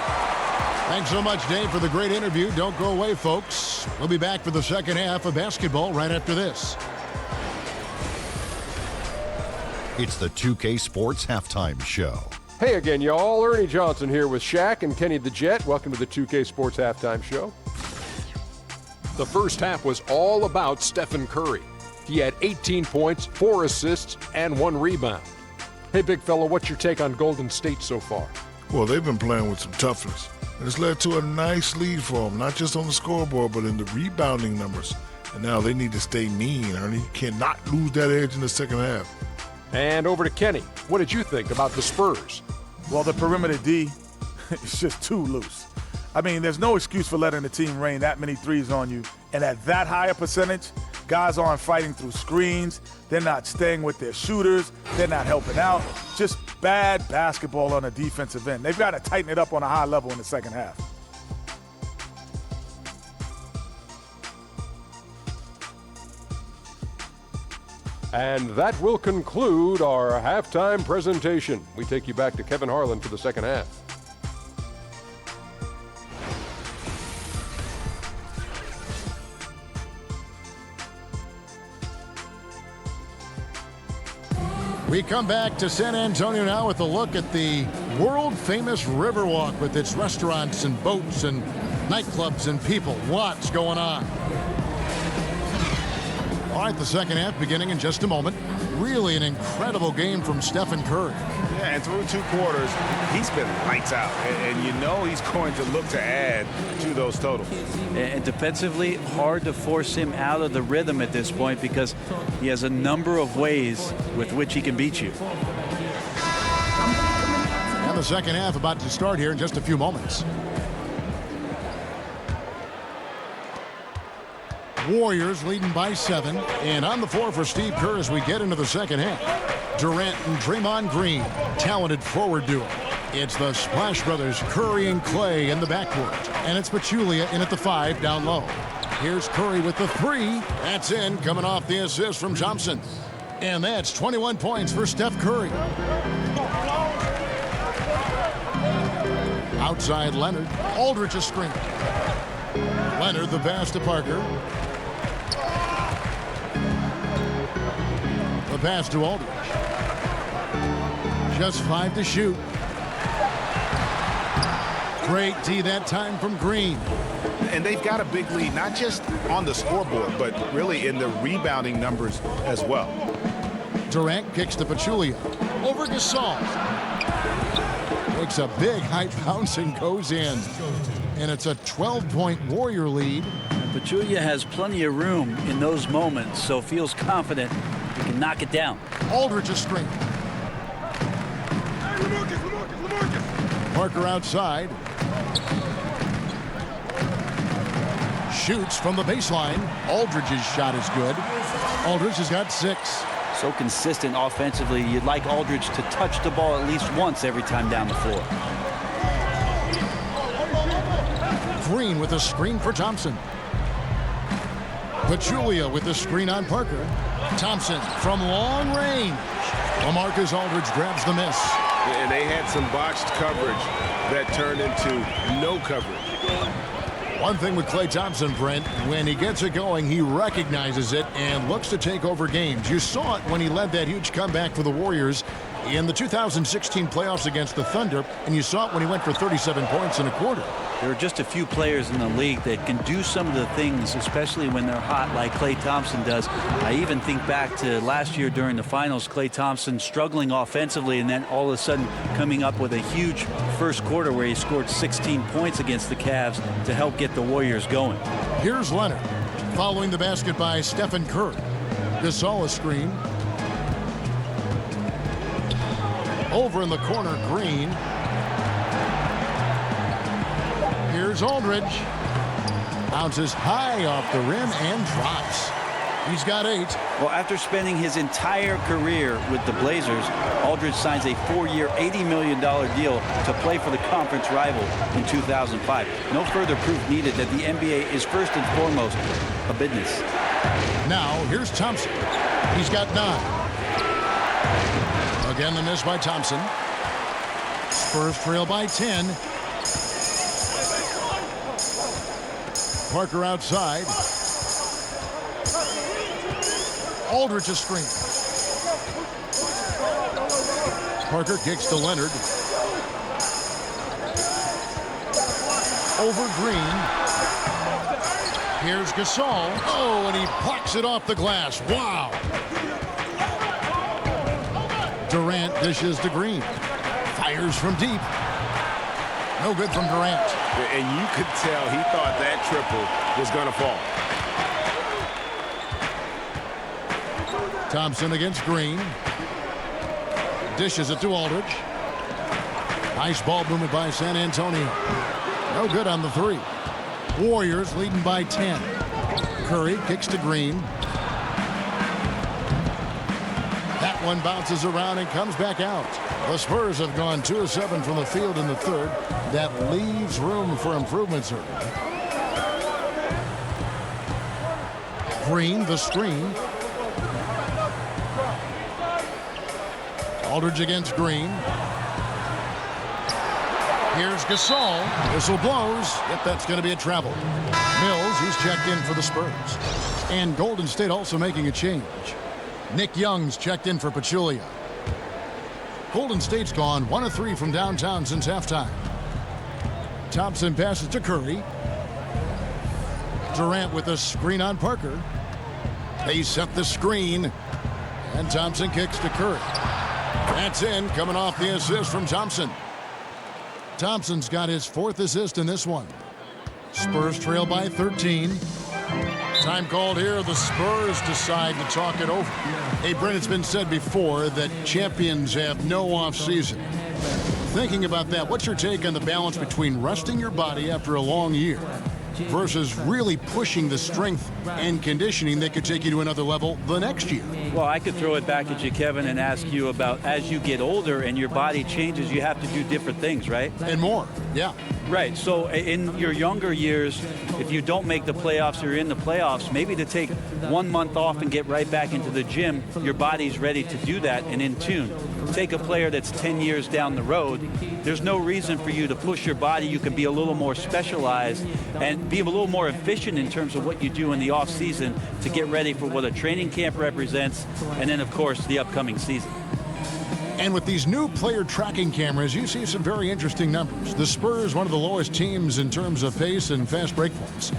Thanks so much, Dave, for the great interview. Don't go away, folks. We'll be back for the second half of basketball right after this. It's the 2K Sports Halftime Show. Hey again, y'all. Ernie Johnson here with Shaq and Kenny the Jet. Welcome to the 2K Sports Halftime Show. The first half was all about Stephen Curry. He had 18 points, 4 assists, and 1 rebound. Hey, big fella, what's your take on Golden State so far? Well, they've been playing with some toughness, and it's led to a nice lead for them, not just on the scoreboard, but in the rebounding numbers. And now they need to stay mean, Ernie. You cannot lose that edge in the second half. And over to Kenny. What did you think about the Spurs? Well, the perimeter D is just too loose. I mean, there's no excuse for letting the team rain that many threes on you. And at that high a percentage, guys aren't fighting through screens. They're not staying with their shooters. They're not helping out. Just bad basketball on the defensive end. They've got to tighten it up on a high level in the second half. And that will conclude our halftime presentation. We take you back to Kevin Harlan for the second half. We come back to San Antonio now with a look at the world-famous Riverwalk with its restaurants and boats and nightclubs and people. Lots going on. All right, the second half beginning in just a moment. Really an incredible game from Stephen Curry. Yeah, and through 2 quarters, he's been lights out. And you know he's going to look to add to those totals. And defensively, hard to force him out of the rhythm at this point because he has a number of ways with which he can beat you. And the second half about to start here in just a few moments. Warriors leading by 7. And on the floor for Steve Kerr as we get into the second half. Durant and Draymond Green, talented forward duo. It's the Splash Brothers, Curry and Clay in the backcourt. And it's Pachulia in at the 5 down low. Here's Curry with the 3. That's in, coming off the assist from Thompson. And that's 21 points for Steph Curry. Outside Leonard. Aldridge a screen. Leonard the pass to Parker. The pass to Aldridge. Just 5 to shoot. Great D that time from Green. And they've got a big lead, not just on the scoreboard, but really in the rebounding numbers as well. Durant kicks to Pachulia. Over Gasol. Makes a big high bounce and goes in. And it's a 12-point Warrior lead. Pachulia has plenty of room in those moments, so feels confident he can knock it down. Aldridge a screen. Parker outside. Shoots from the baseline. Aldridge's shot is good. Aldridge has got 6. So consistent offensively. You'd like Aldridge to touch the ball at least once every time down the floor. Green with a screen for Thompson. Pachulia with the screen on Parker. Thompson from long range. LaMarcus Aldridge grabs the miss. And they had some botched coverage that turned into no coverage. One thing with Klay Thompson, Brent, when he gets it going, he recognizes it and looks to take over games. You saw it when he led that huge comeback for the Warriors in the 2016 playoffs against the Thunder, and you saw it when he went for 37 points in a quarter. There are just a few players in the league that can do some of the things, especially when they're hot, like Klay Thompson does. I even think back to last year during the finals, Klay Thompson struggling offensively and then all of a sudden coming up with a huge first quarter where he scored 16 points against the Cavs to help get the Warriors going. Here's Leonard following the basket by Stephen Curry. Gasol a screen. Over in the corner, Green. Here's Aldridge. Bounces high off the rim and drops. He's got 8. Well, after spending his entire career with the Blazers, Aldridge signs a 4-year, $80 million deal to play for the conference rival in 2005. No further proof needed that the NBA is first and foremost a business. Now, here's Thompson. He's got 9. Again, the miss by Thompson. Spurs trail by 10. Parker outside. Aldridge a screen. Parker kicks to Leonard. Over Green. Here's Gasol. Oh, and he blocks it off the glass. Wow. Durant dishes to Green. Fires from deep. No good from Durant. And you could tell he thought that triple was going to fall. Thompson against Green. Dishes it to Aldridge. Nice ball movement by San Antonio. No good on the three. Warriors leading by 10. Curry kicks to Green. That one bounces around and comes back out. The Spurs have gone 2 of 7 from the field in the third. That leaves room for improvement, sir. Green, the screen. Aldridge against Green. Here's Gasol. Whistle blows. Yep, that's going to be a travel. Mills, he's checked in for the Spurs. And Golden State also making a change. Nick Young's checked in for Pachulia. Golden State's gone 1 of 3 from downtown since halftime. Thompson passes to Curry. Durant with a screen on Parker. They set the screen. And Thompson kicks to Curry. That's in, coming off the assist from Thompson. Thompson's got his 4th assist in this one. Spurs trail by 13. Time called here. The Spurs decide to talk it over. Hey, Brent, it's been said before that champions have no offseason. Thinking about that, what's your take on the balance between resting your body after a long year versus really pushing the strength and conditioning that could take you to another level the next year? Well, I could throw it back at you, Kevin, and ask you about as you get older and your body changes, you have to do different things, right? And more, yeah. Right. So in your younger years, if you don't make the playoffs or you're in the playoffs, maybe to take 1 month off and get right back into the gym, your body's ready to do that and in tune. Take a player that's 10 years down the road, there's no reason for you to push your body. You can be a little more specialized and be a little more efficient in terms of what you do in the off season to get ready for what a training camp represents and then, of course, the upcoming season. And with these new player tracking cameras, you see some very interesting numbers. The Spurs, one of the lowest teams in terms of pace and fast break points.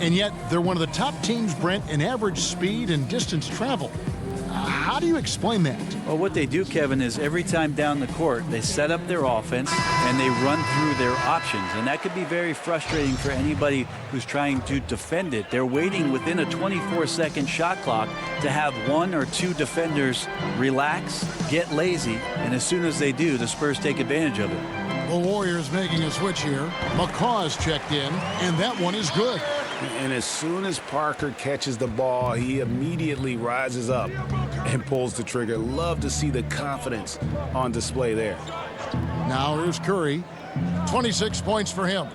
And yet, they're one of the top teams, Brent, in average speed and distance travel. How do you explain that? Well, what they do, Kevin, is every time down the court, they set up their offense and they run through their options. And that could be very frustrating for anybody who's trying to defend it. They're waiting within a 24-second shot clock to have 1 or 2 defenders relax, get lazy, and as soon as they do, the Spurs take advantage of it. The Warriors making a switch here. McCaw's checked in, and that one is good. And as soon as Parker catches the ball, he immediately rises up and pulls the trigger. Love to see the confidence on display there. Now here's Curry. 26 points for him.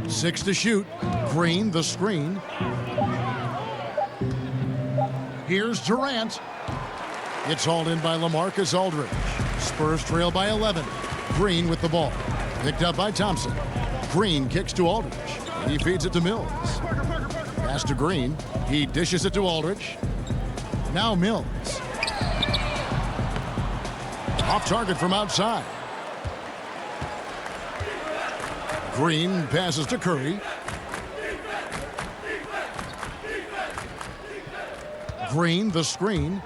Six to shoot. Green, the screen. Here's Durant. It's hauled in by LaMarcus Aldridge. Spurs trail by 11. Green with the ball. Picked up by Thompson. Green kicks to Aldridge. He feeds it to Mills. Pass to Green. He dishes it to Aldridge. Now Mills. Off target from outside. Green passes to Curry. Green, the screen.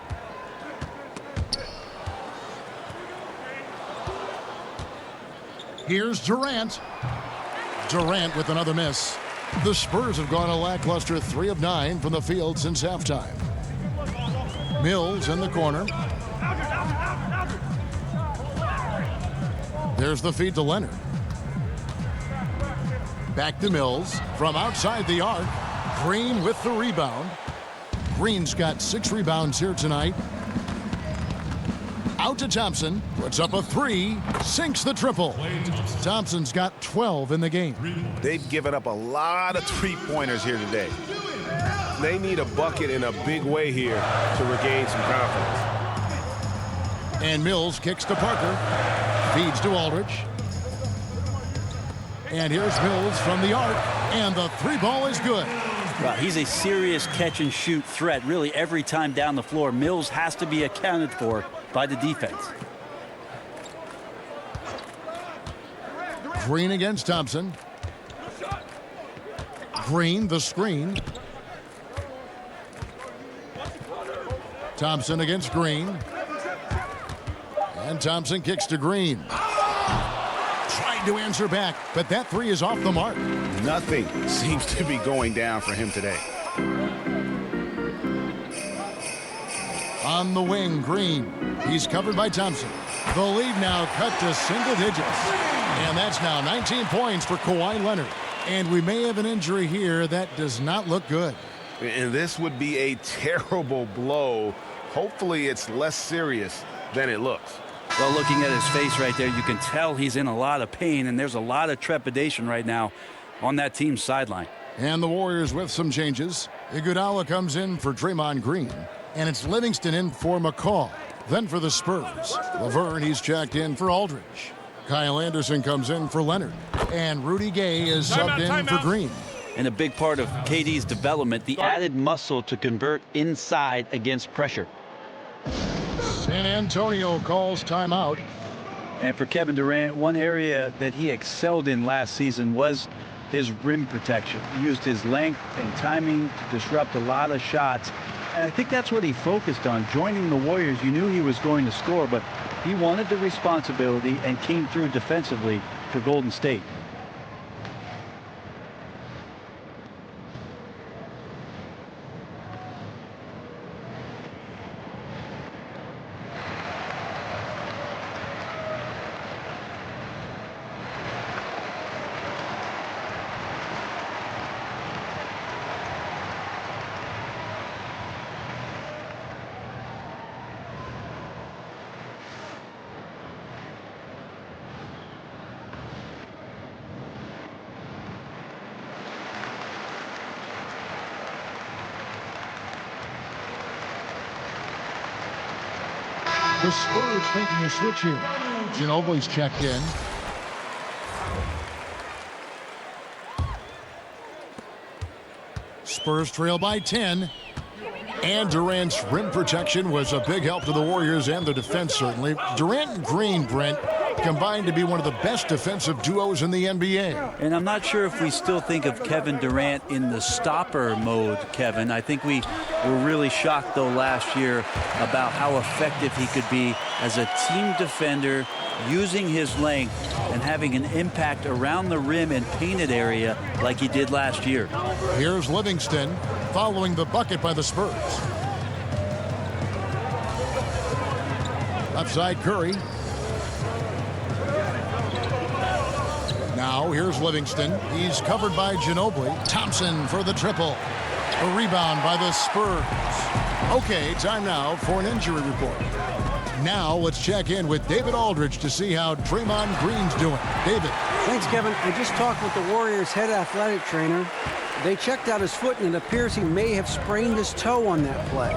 Here's Durant. Durant with another miss. The Spurs have gone a lackluster 3 of 9 from the field since halftime. Mills in the corner. There's the feed to Leonard. Back to Mills from outside the arc. Green with the rebound. Green's got 6 rebounds here tonight. Out to Thompson, puts up a 3, sinks the triple. Thompson's got 12 in the game. They've given up a lot of three-pointers here today. They need a bucket in a big way here to regain some confidence. And Mills kicks to Parker, feeds to Aldridge. And here's Mills from the arc, and the 3 ball is good. Well, he's a serious catch-and-shoot threat, really, every time down the floor. Mills has to be accounted for by the defense. Green against Thompson. Green, the screen. Thompson against Green. And Thompson kicks to Green. Trying to answer back, but that three is off the mark. Nothing seems to be going down for him today. On the wing, Green. He's covered by Thompson. The lead now cut to single digits. And that's now 19 points for Kawhi Leonard. And we may have an injury here that does not look good. And this would be a terrible blow. Hopefully it's less serious than it looks. Well, looking at his face right there, you can tell he's in a lot of pain, and there's a lot of trepidation right now on that team's sideline. And the Warriors with some changes. Iguodala comes in for Draymond Green, and it's Livingston in for McCall. Then for the Spurs, Laverne, he's checked in for Aldridge. Kyle Anderson comes in for Leonard, and Rudy Gay is subbed in for Green. And a big part of KD's development, the added muscle to convert inside against pressure. San Antonio calls timeout. And for Kevin Durant, one area that he excelled in last season was his rim protection. He used his length and timing to disrupt a lot of shots. And I think that's what he focused on. Joining the Warriors, you knew he was going to score, but he wanted the responsibility and came through defensively for Golden State. The Spurs making a switch here. Ginobili's checked in. Spurs trail by 10. And Durant's rim protection was a big help to the Warriors and their defense, certainly. Durant and Green, Brent, combined to be one of the best defensive duos in the NBA. And I'm not sure if we still think of Kevin Durant in the stopper mode, Kevin. I think we were really shocked, though, last year about how effective he could be as a team defender, using his length and having an impact around the rim and painted area like he did last year. Here's Livingston following the bucket by the Spurs. Left side, Curry. Now here's Livingston. He's covered by Ginobili. Thompson for the triple. A rebound by the Spurs. Okay, time now for an injury report. Now let's check in with David Aldridge to see how Draymond Green's doing. David. Thanks, Kevin. I just talked with the Warriors' head athletic trainer. They checked out his foot, and it appears he may have sprained his toe on that play.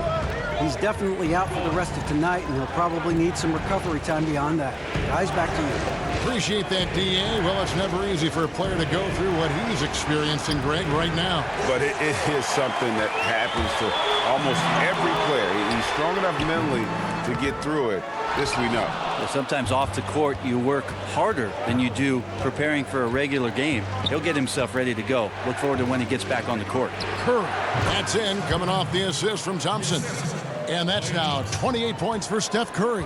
He's definitely out for the rest of tonight, and he'll probably need some recovery time beyond that. Guys, back to you. Appreciate that, D.A. Well, it's never easy for a player to go through what he's experiencing, Greg, right now. But it is something that happens to almost every player. He's strong enough mentally to get through it. This we know. Well, sometimes off the court, you work harder than you do preparing for a regular game. He'll get himself ready to go. Look forward to when he gets back on the court. Curry, that's in, coming off the assist from Thompson. And that's now 28 points for Steph Curry.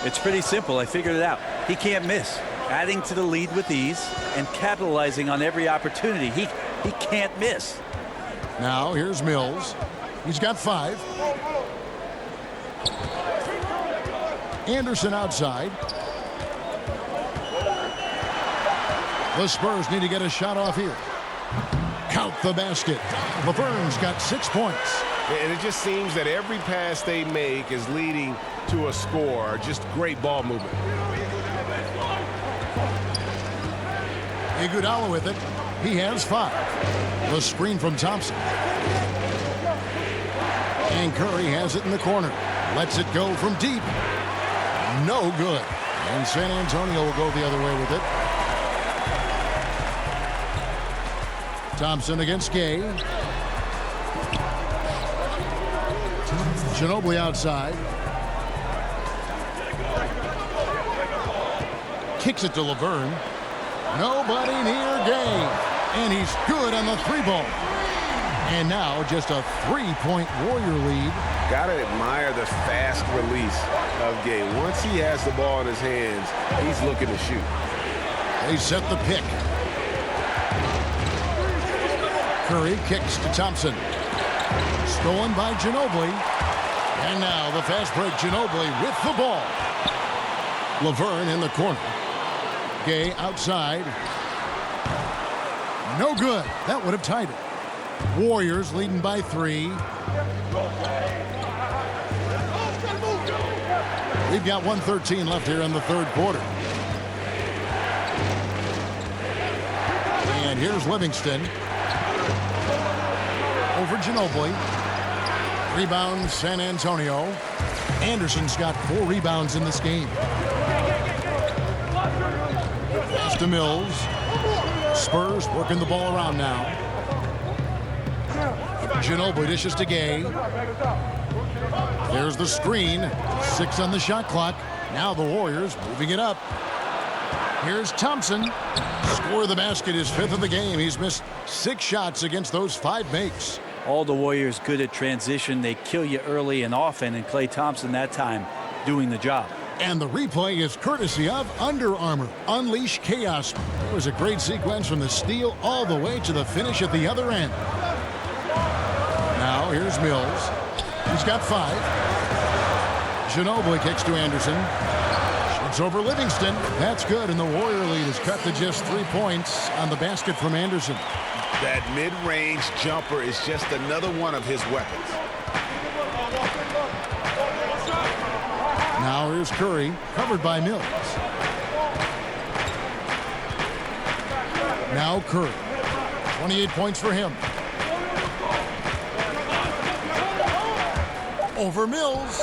It's pretty simple. I figured it out. He can't miss. Adding to the lead with ease and capitalizing on every opportunity. He can't miss. Now here's Mills. He's got 5. Anderson outside. The Spurs need to get a shot off here. Count the basket. Laverne's got 6 points. And it just seems that every pass they make is leading to a score. Just great ball movement. Iguodala with it. He has 5. The screen from Thompson. And Curry has it in the corner. Lets it go from deep. No good. And San Antonio will go the other way with it. Thompson against Gay. Ginobili outside. Kicks it to Laverne. Nobody near Gay. And he's good on the 3-ball. And now just a 3-point Warrior lead. Gotta admire the fast release of Gay. Once he has the ball in his hands, he's looking to shoot. They set the pick. Curry kicks to Thompson. Stolen by Ginobili. And now the fast break, Ginobili with the ball. Laverne in the corner. Gay outside. No good. That would have tied it. Warriors leading by 3. We've got 1:13 left here in the third quarter. And here's Livingston. Over Ginobili. Rebound San Antonio. Anderson's got 4 rebounds in this game. Pass to Mills. Spurs working the ball around now. Ginobili dishes to Gay. There's the screen. 6 on the shot clock. Now the Warriors moving it up. Here's Thompson. Score of the basket, his 5th of the game. He's missed 6 shots against those 5 makes. All the Warriors good at transition. They kill you early and often, and Klay Thompson that time doing the job. And the replay is courtesy of Under Armour. Unleash chaos. There was a great sequence from the steal all the way to the finish at the other end. Now here's Mills. He's got 5. Ginobili kicks to Anderson. Shoots over Livingston. That's good, and the Warrior lead is cut to just 3 points on the basket from Anderson. That mid-range jumper is just another one of his weapons. Now here's Curry, covered by Mills. Now Curry. 28 points for him. Over Mills.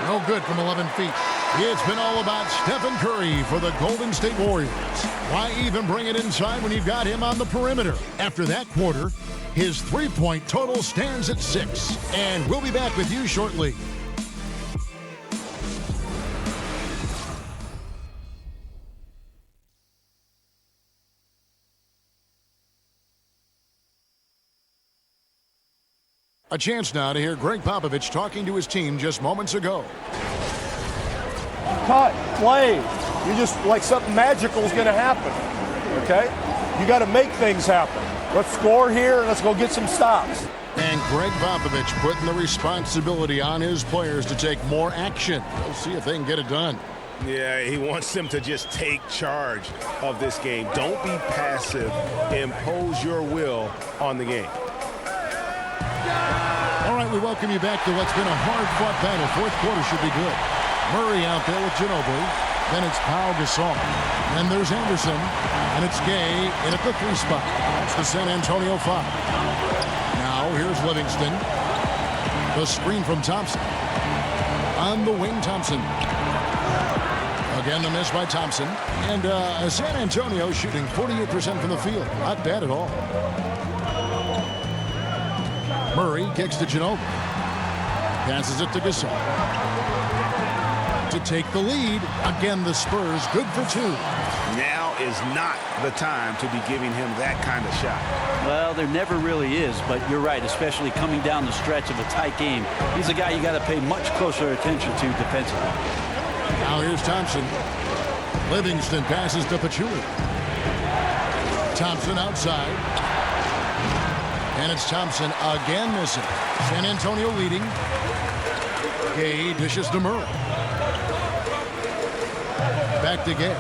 No good from 11 feet. It's been all about Stephen Curry for the Golden State Warriors. Why even bring it inside when you've got him on the perimeter? After that quarter, his 3-point total stands at 6. And we'll be back with you shortly. A chance now to hear Greg Popovich talking to his team just moments ago. Cut, play. You just like something magical is going to happen. Okay? You got to make things happen. Let's score here and let's go get some stops. And Greg Popovich putting the responsibility on his players to take more action. We'll see if they can get it done. Yeah, he wants them to just take charge of this game. Don't be passive. Impose your will on the game. All right, we welcome you back to what's been a hard-fought battle. Fourth quarter should be good. Murray out there with Ginobili. Then it's Pau Gasol. Then there's Anderson. And it's Gay in at the 3 spot. It's the San Antonio 5. Now here's Livingston. The screen from Thompson. On the wing, Thompson. Again, the miss by Thompson. And San Antonio shooting 48% from the field. Not bad at all. Murray kicks to Ginobili. Passes it to Gasol. To take the lead. Again, the Spurs good for 2. Now is not the time to be giving him that kind of shot. Well, there never really is, but you're right, especially coming down the stretch of a tight game. He's a guy you got to pay much closer attention to defensively. Now here's Thompson. Livingston passes to Pachulia. Thompson outside. And it's Thompson again missing. San Antonio leading. Gay dishes to Murray. Back to Gay.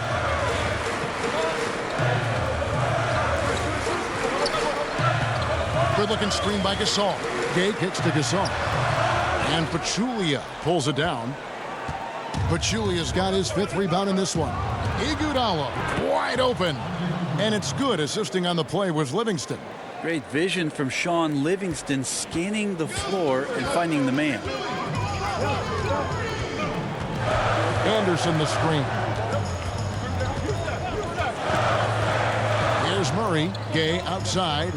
Good looking screen by Gasol. Gay kicks to Gasol. And Pachulia pulls it down. Pachulia's got his 5th rebound in this one. Iguodala wide open. And it's good. Assisting on the play was Livingston. Great vision from Sean Livingston, scanning the floor and finding the man. Anderson the screen. Here's Murray. Gay outside.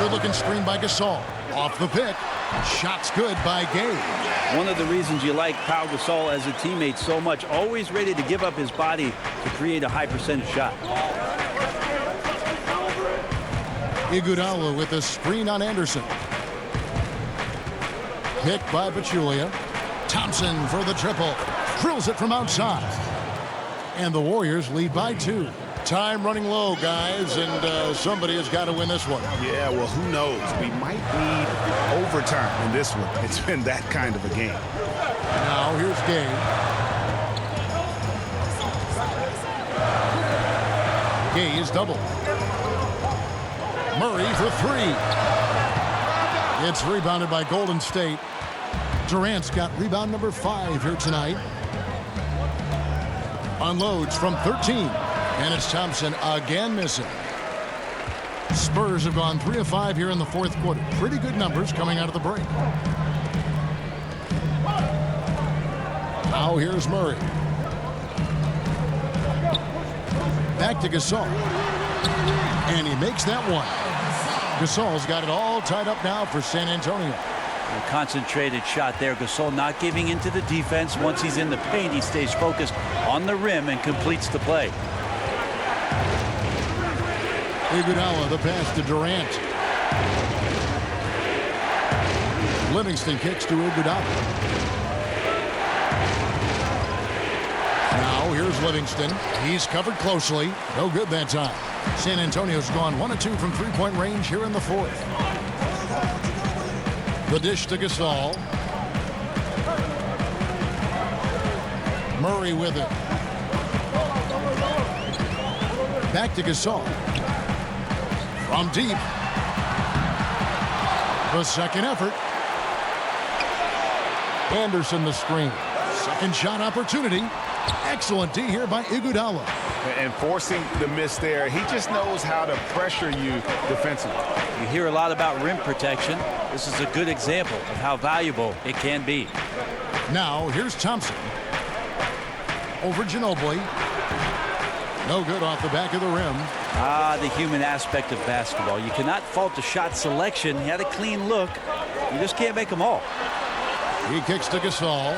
Good looking screen by Gasol. Off the pick. Shot's good by Gay. One of the reasons you like Pau Gasol as a teammate so much, always ready to give up his body to create a high percentage shot. Iguodala with a screen on Anderson. Picked by Pachulia. Thompson for the triple. Drills it from outside. And the Warriors lead by 2. Time running low, guys, and somebody has got to win this one. Yeah, well, who knows? We might need overtime in this one. It's been that kind of a game. Now here's Gay. Gay is double. Murray for 3. It's rebounded by Golden State. Durant's got rebound number 5 here tonight. Unloads from 13. And it's Thompson again missing. Spurs have gone 3 of 5 here in the 4th quarter. Pretty good numbers coming out of the break. Now here's Murray. Back to Gasol. And he makes that one. Gasol's got it all tied up now for San Antonio. A concentrated shot there. Gasol not giving into the defense. Once he's in the paint, he stays focused on the rim and completes the play. Iguodala, the pass to Durant. Livingston kicks to Iguodala. Now here's Livingston. He's covered closely. No good that time. San Antonio's gone 1 of 2 from 3-point range here in the 4th. The dish to Gasol. Murray with it. Back to Gasol. From deep. The second effort. Anderson the screen. Second shot opportunity. Excellent D here by Iguodala. And forcing the miss there, he just knows how to pressure you defensively. You hear a lot about rim protection. This is a good example of how valuable it can be. Now here's Thompson. Over Ginobili. No good off the back of the rim. The human aspect of basketball. You cannot fault the shot selection. He had a clean look. You just can't make them all. He kicks to Gasol.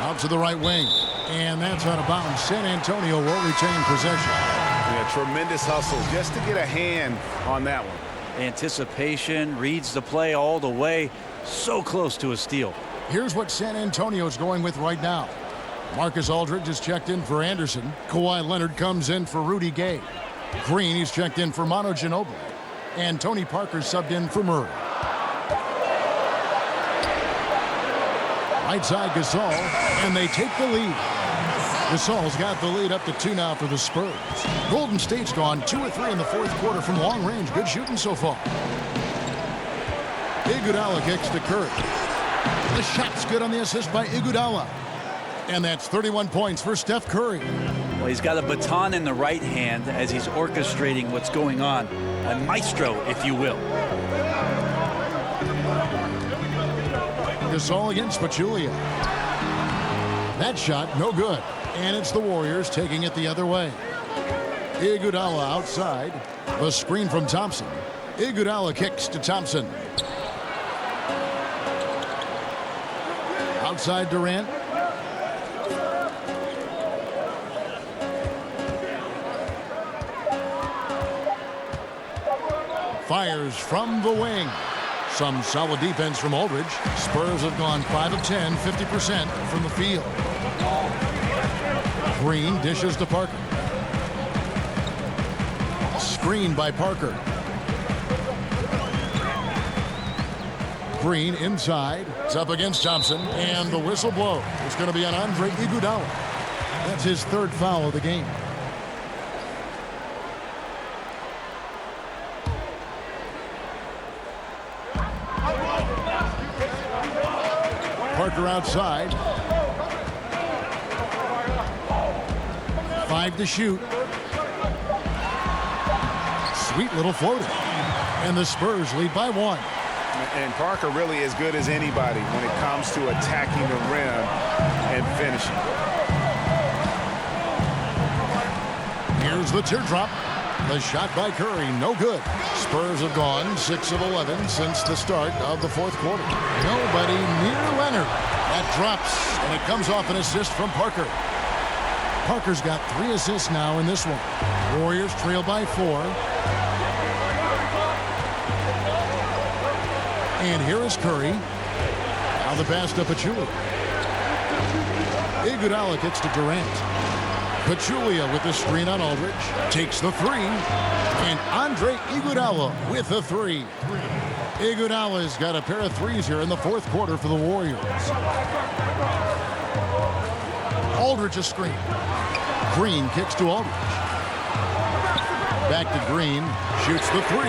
Out to the right wing. And that's out of bounds. San Antonio will retain possession. Yeah, tremendous hustle just to get a hand on that one. Anticipation, reads the play all the way. So close to a steal. Here's what San Antonio's going with right now. Marcus Aldridge is checked in for Anderson. Kawhi Leonard comes in for Rudy Gay. Green, he's checked in for Manu Ginobili. And Tony Parker subbed in for Murray. Right side Gasol, and they take the lead. Gasol's got the lead up to 2 now for the Spurs. Golden State's gone 2 of 3 in the 4th quarter from long range. Good shooting so far. Iguodala kicks to Curry. The shot's good on the assist by Iguodala. And that's 31 points for Steph Curry. Well, he's got a baton in the right hand as he's orchestrating what's going on. A maestro, if you will. Gasol against Pachulia. That shot, no good. And it's the Warriors taking it the other way. Iguodala outside. The screen from Thompson. Iguodala kicks to Thompson. Outside Durant. Fires from the wing. Some solid defense from Aldridge. Spurs have gone 5 of 10, 50% from the field. Green dishes to Parker. Screen by Parker. Green inside. It's up against Thompson. And the whistle blows. It's going to be on Andre Iguodala. That's his 3rd foul of the game. Parker outside. 5 to shoot. Sweet little floater. And the Spurs lead by 1. And Parker really as good as anybody when it comes to attacking the rim and finishing. Here's the teardrop. The shot by Curry, no good. Spurs have gone 6 of 11 since the start of the fourth quarter. Nobody near Leonard. That drops, and it comes off an assist from Parker. Parker's got 3 assists now in this one. Warriors trail by 4. And here is Curry. Now the pass to Pachulia. Iguodala gets to Durant. Pachulia with the screen on Aldridge. Takes the 3. And Andre Iguodala with the 3. Iguodala's got a pair of 3s here in the fourth quarter for the Warriors. Aldridge a screen. Green kicks to Aldridge. Back to Green. Shoots the 3.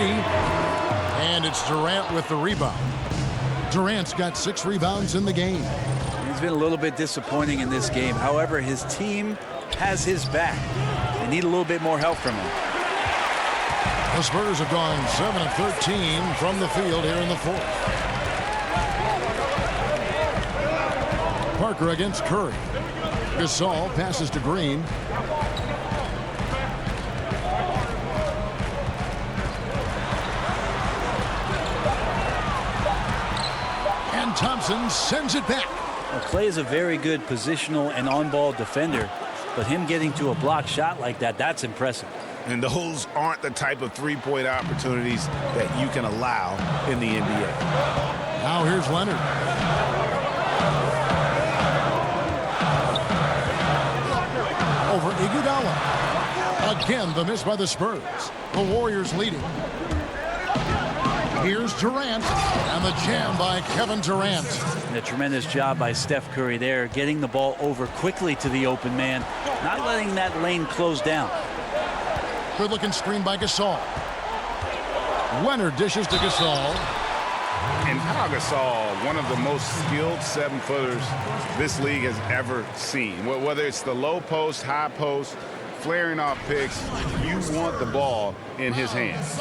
And it's Durant with the rebound. Durant's got 6 rebounds in the game. He's been a little bit disappointing in this game. However, his team has his back. They need a little bit more help from him. The Spurs have gone 7 of 13 from the field here in the fourth. Parker against Curry. Gasol passes to Green. And Thompson sends it back. Well, Clay is a very good positional and on-ball defender, but him getting to a block shot like that, that's impressive. And those aren't the type of three-point opportunities that you can allow in the NBA. Now here's Leonard. Over Iguodala. Again, the miss by the Spurs. The Warriors leading. Here's Durant, and the jam by Kevin Durant. And a tremendous job by Steph Curry there, getting the ball over quickly to the open man, not letting that lane close down. Good-looking screen by Gasol. Leonard dishes to Gasol. And Pau Gasol, one of the most skilled 7-footers this league has ever seen. Whether it's the low post, high post, flaring off picks, you want the ball in his hands.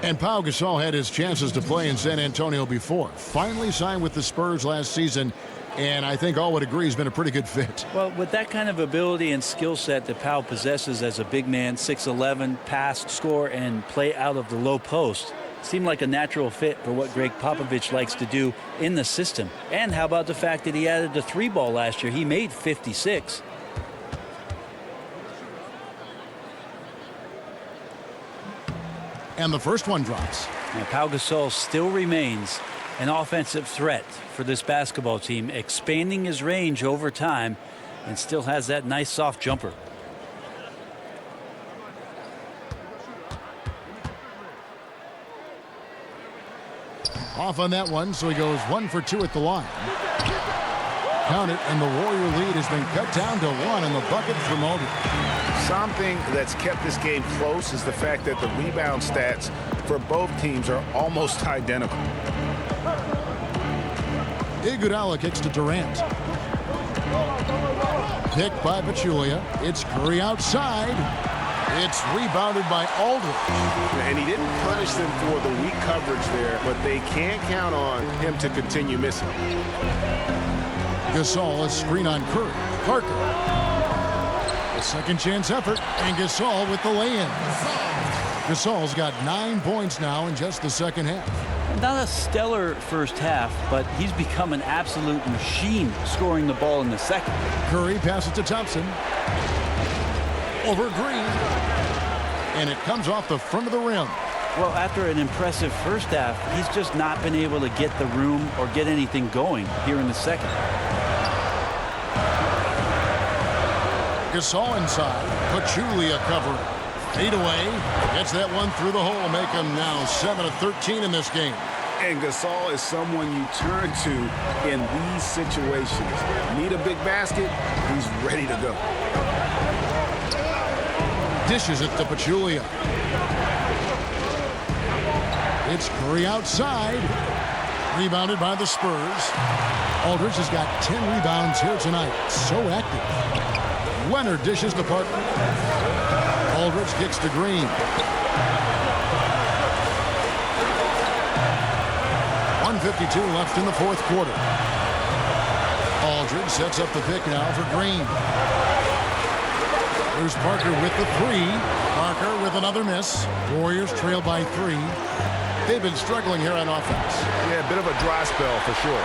And Pau Gasol had his chances to play in San Antonio before. Finally signed with the Spurs last season, and I think all would agree he's been a pretty good fit. Well, with that kind of ability and skill set that Pau possesses as a big man, 6'11", pass, score, and play out of the low post, seemed like a natural fit for what Greg Popovich likes to do in the system. And how about the fact that he added the 3-ball last year? He made 56. And the first one drops. Now, Pau Gasol still remains an offensive threat for this basketball team, expanding his range over time and still has that nice soft jumper. Off on that one, so he goes 1 for 2 at the line. Count it, and the Warrior lead has been cut down to 1 in the bucket from Aldridge. Something that's kept this game close is the fact that the rebound stats for both teams are almost identical. Iguodala kicks to Durant. Picked by Pachulia. It's Curry outside. It's rebounded by Aldridge. And he didn't punish them for the weak coverage there, but they can't count on him to continue missing. Gasol, a screen on Curry. Parker. A second chance effort, and Gasol with the lay-in. Gasol's got 9 points now in just the second half. Not a stellar first half, but he's become an absolute machine scoring the ball in the second. Curry passes to Thompson. Over Green. And it comes off the front of the rim. Well, after an impressive first half, he's just not been able to get the room or get anything going here in the second. Gasol inside. Pachulia covering. Fade away. Gets that one through the hole. Make him now 7 of 13 in this game. And Gasol is someone you turn to in these situations. Need a big basket, he's ready to go. Dishes it to Pachulia. It's Curry outside. Rebounded by the Spurs. Aldridge has got 10 rebounds here tonight. So active. Leonard dishes to Parker. Aldridge kicks to Green. 1:52 left in the fourth quarter. Aldridge sets up the pick now for Green. There's Parker with the 3. Parker Parker with another miss. Warriors trail by 3. They've been struggling here on offense. Yeah, a bit of a dry spell for sure.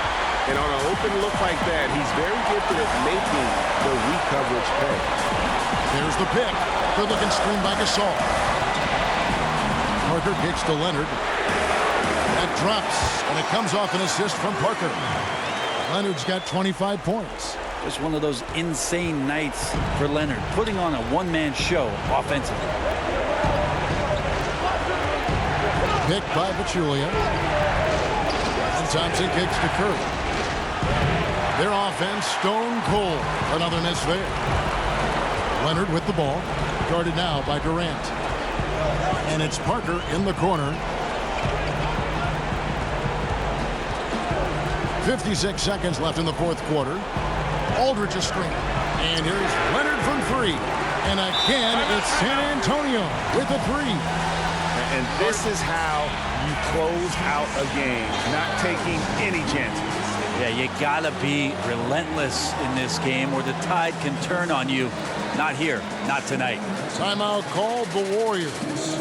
And on an open look like that, he's very gifted at making the weak coverage pay. There's the pick. Good looking screen by Gasol. Parker kicks to Leonard. That drops, and it comes off an assist from Parker. Leonard's got 25 points. It's one of those insane nights for Leonard, putting on a one-man show offensively. Pick by Pachulia. And Thompson kicks to Curry. Their offense stone cold. Another miss there. Leonard with the ball. Guarded now by Durant. And it's Parker in the corner. 56 seconds left in the fourth quarter. Aldridge a screen. And here's Leonard from 3. And again, it's San Antonio with a 3. And this is how you close out a game, not taking any chances. Yeah, you gotta be relentless in this game or the tide can turn on you. Not here, not tonight. Timeout called the Warriors.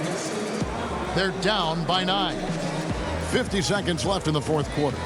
They're down by 9. 50 seconds left in the fourth quarter.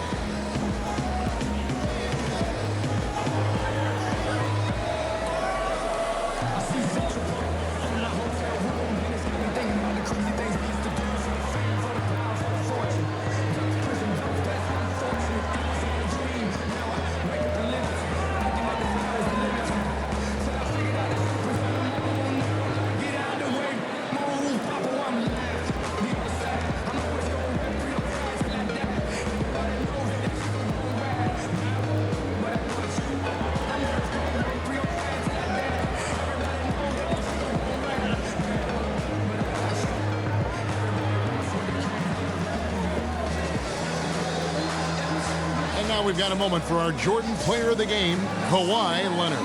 We've got a moment for our Jordan player of the game, Kawhi Leonard.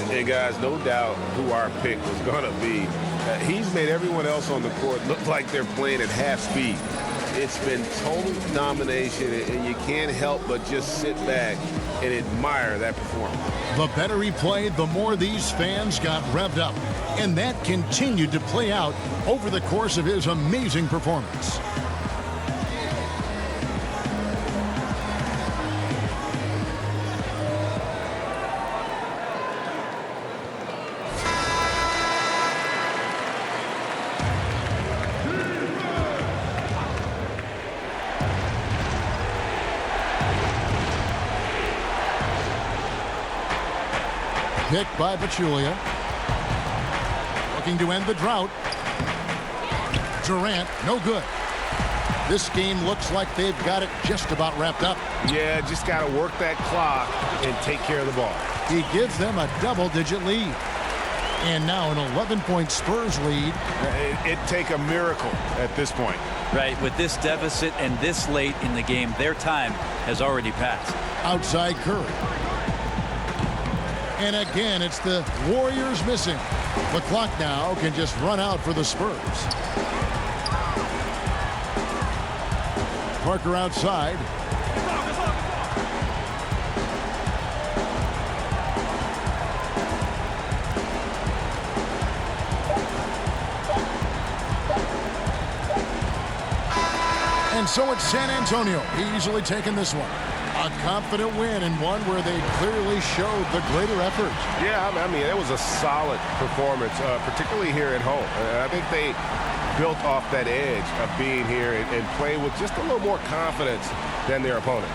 Hey, guys, no doubt who our pick was going to be. He's made everyone else on the court look like they're playing at half speed. It's been total domination, and you can't help but just sit back and admire that performance. The better he played, the more these fans got revved up. And that continued to play out over the course of his amazing performance. Picked by Pachulia. Looking to end the drought. Durant, no good. This game looks like they've got it just about wrapped up. Yeah, just got to work that clock and take care of the ball. He gives them a double-digit lead. And now an 11-point Spurs lead. It'd take a miracle at this point. Right, with this deficit and this late in the game, their time has already passed. Outside Curry. And again, it's the Warriors missing. The clock now can just run out for the Spurs. Parker outside. And so it's San Antonio easily taking this one. A confident win and one where they clearly showed the greater effort. Yeah, I mean, it was a solid performance, particularly here at home. I think they built off that edge of being here and played with just a little more confidence than their opponent.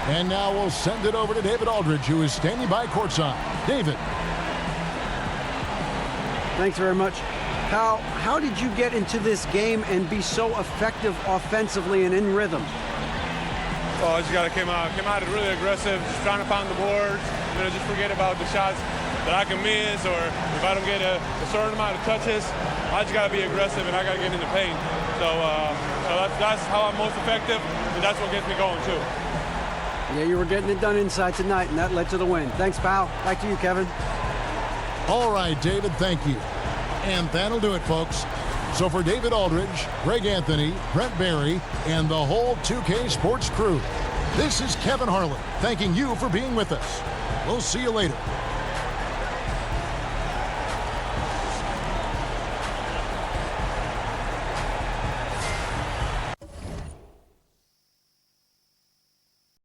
And now we'll send it over to David Aldridge, who is standing by courtside. David. Thanks very much. Kyle, how did you get into this game and be so effective offensively and in rhythm? Oh, I just got to come out really aggressive, just trying to pound the boards, just forget about the shots that I can miss, or if I don't get a certain amount of touches, I just got to be aggressive and I got to get in the paint. So that's how I'm most effective, and that's what gets me going too. Yeah, you were getting it done inside tonight, and that led to the win. Thanks, pal. Back to you, Kevin. All right, David, thank you. And that'll do it, folks. So for David Aldridge, Greg Anthony, Brent Barry, and the whole 2K Sports crew, this is Kevin Harlan thanking you for being with us. We'll see you later.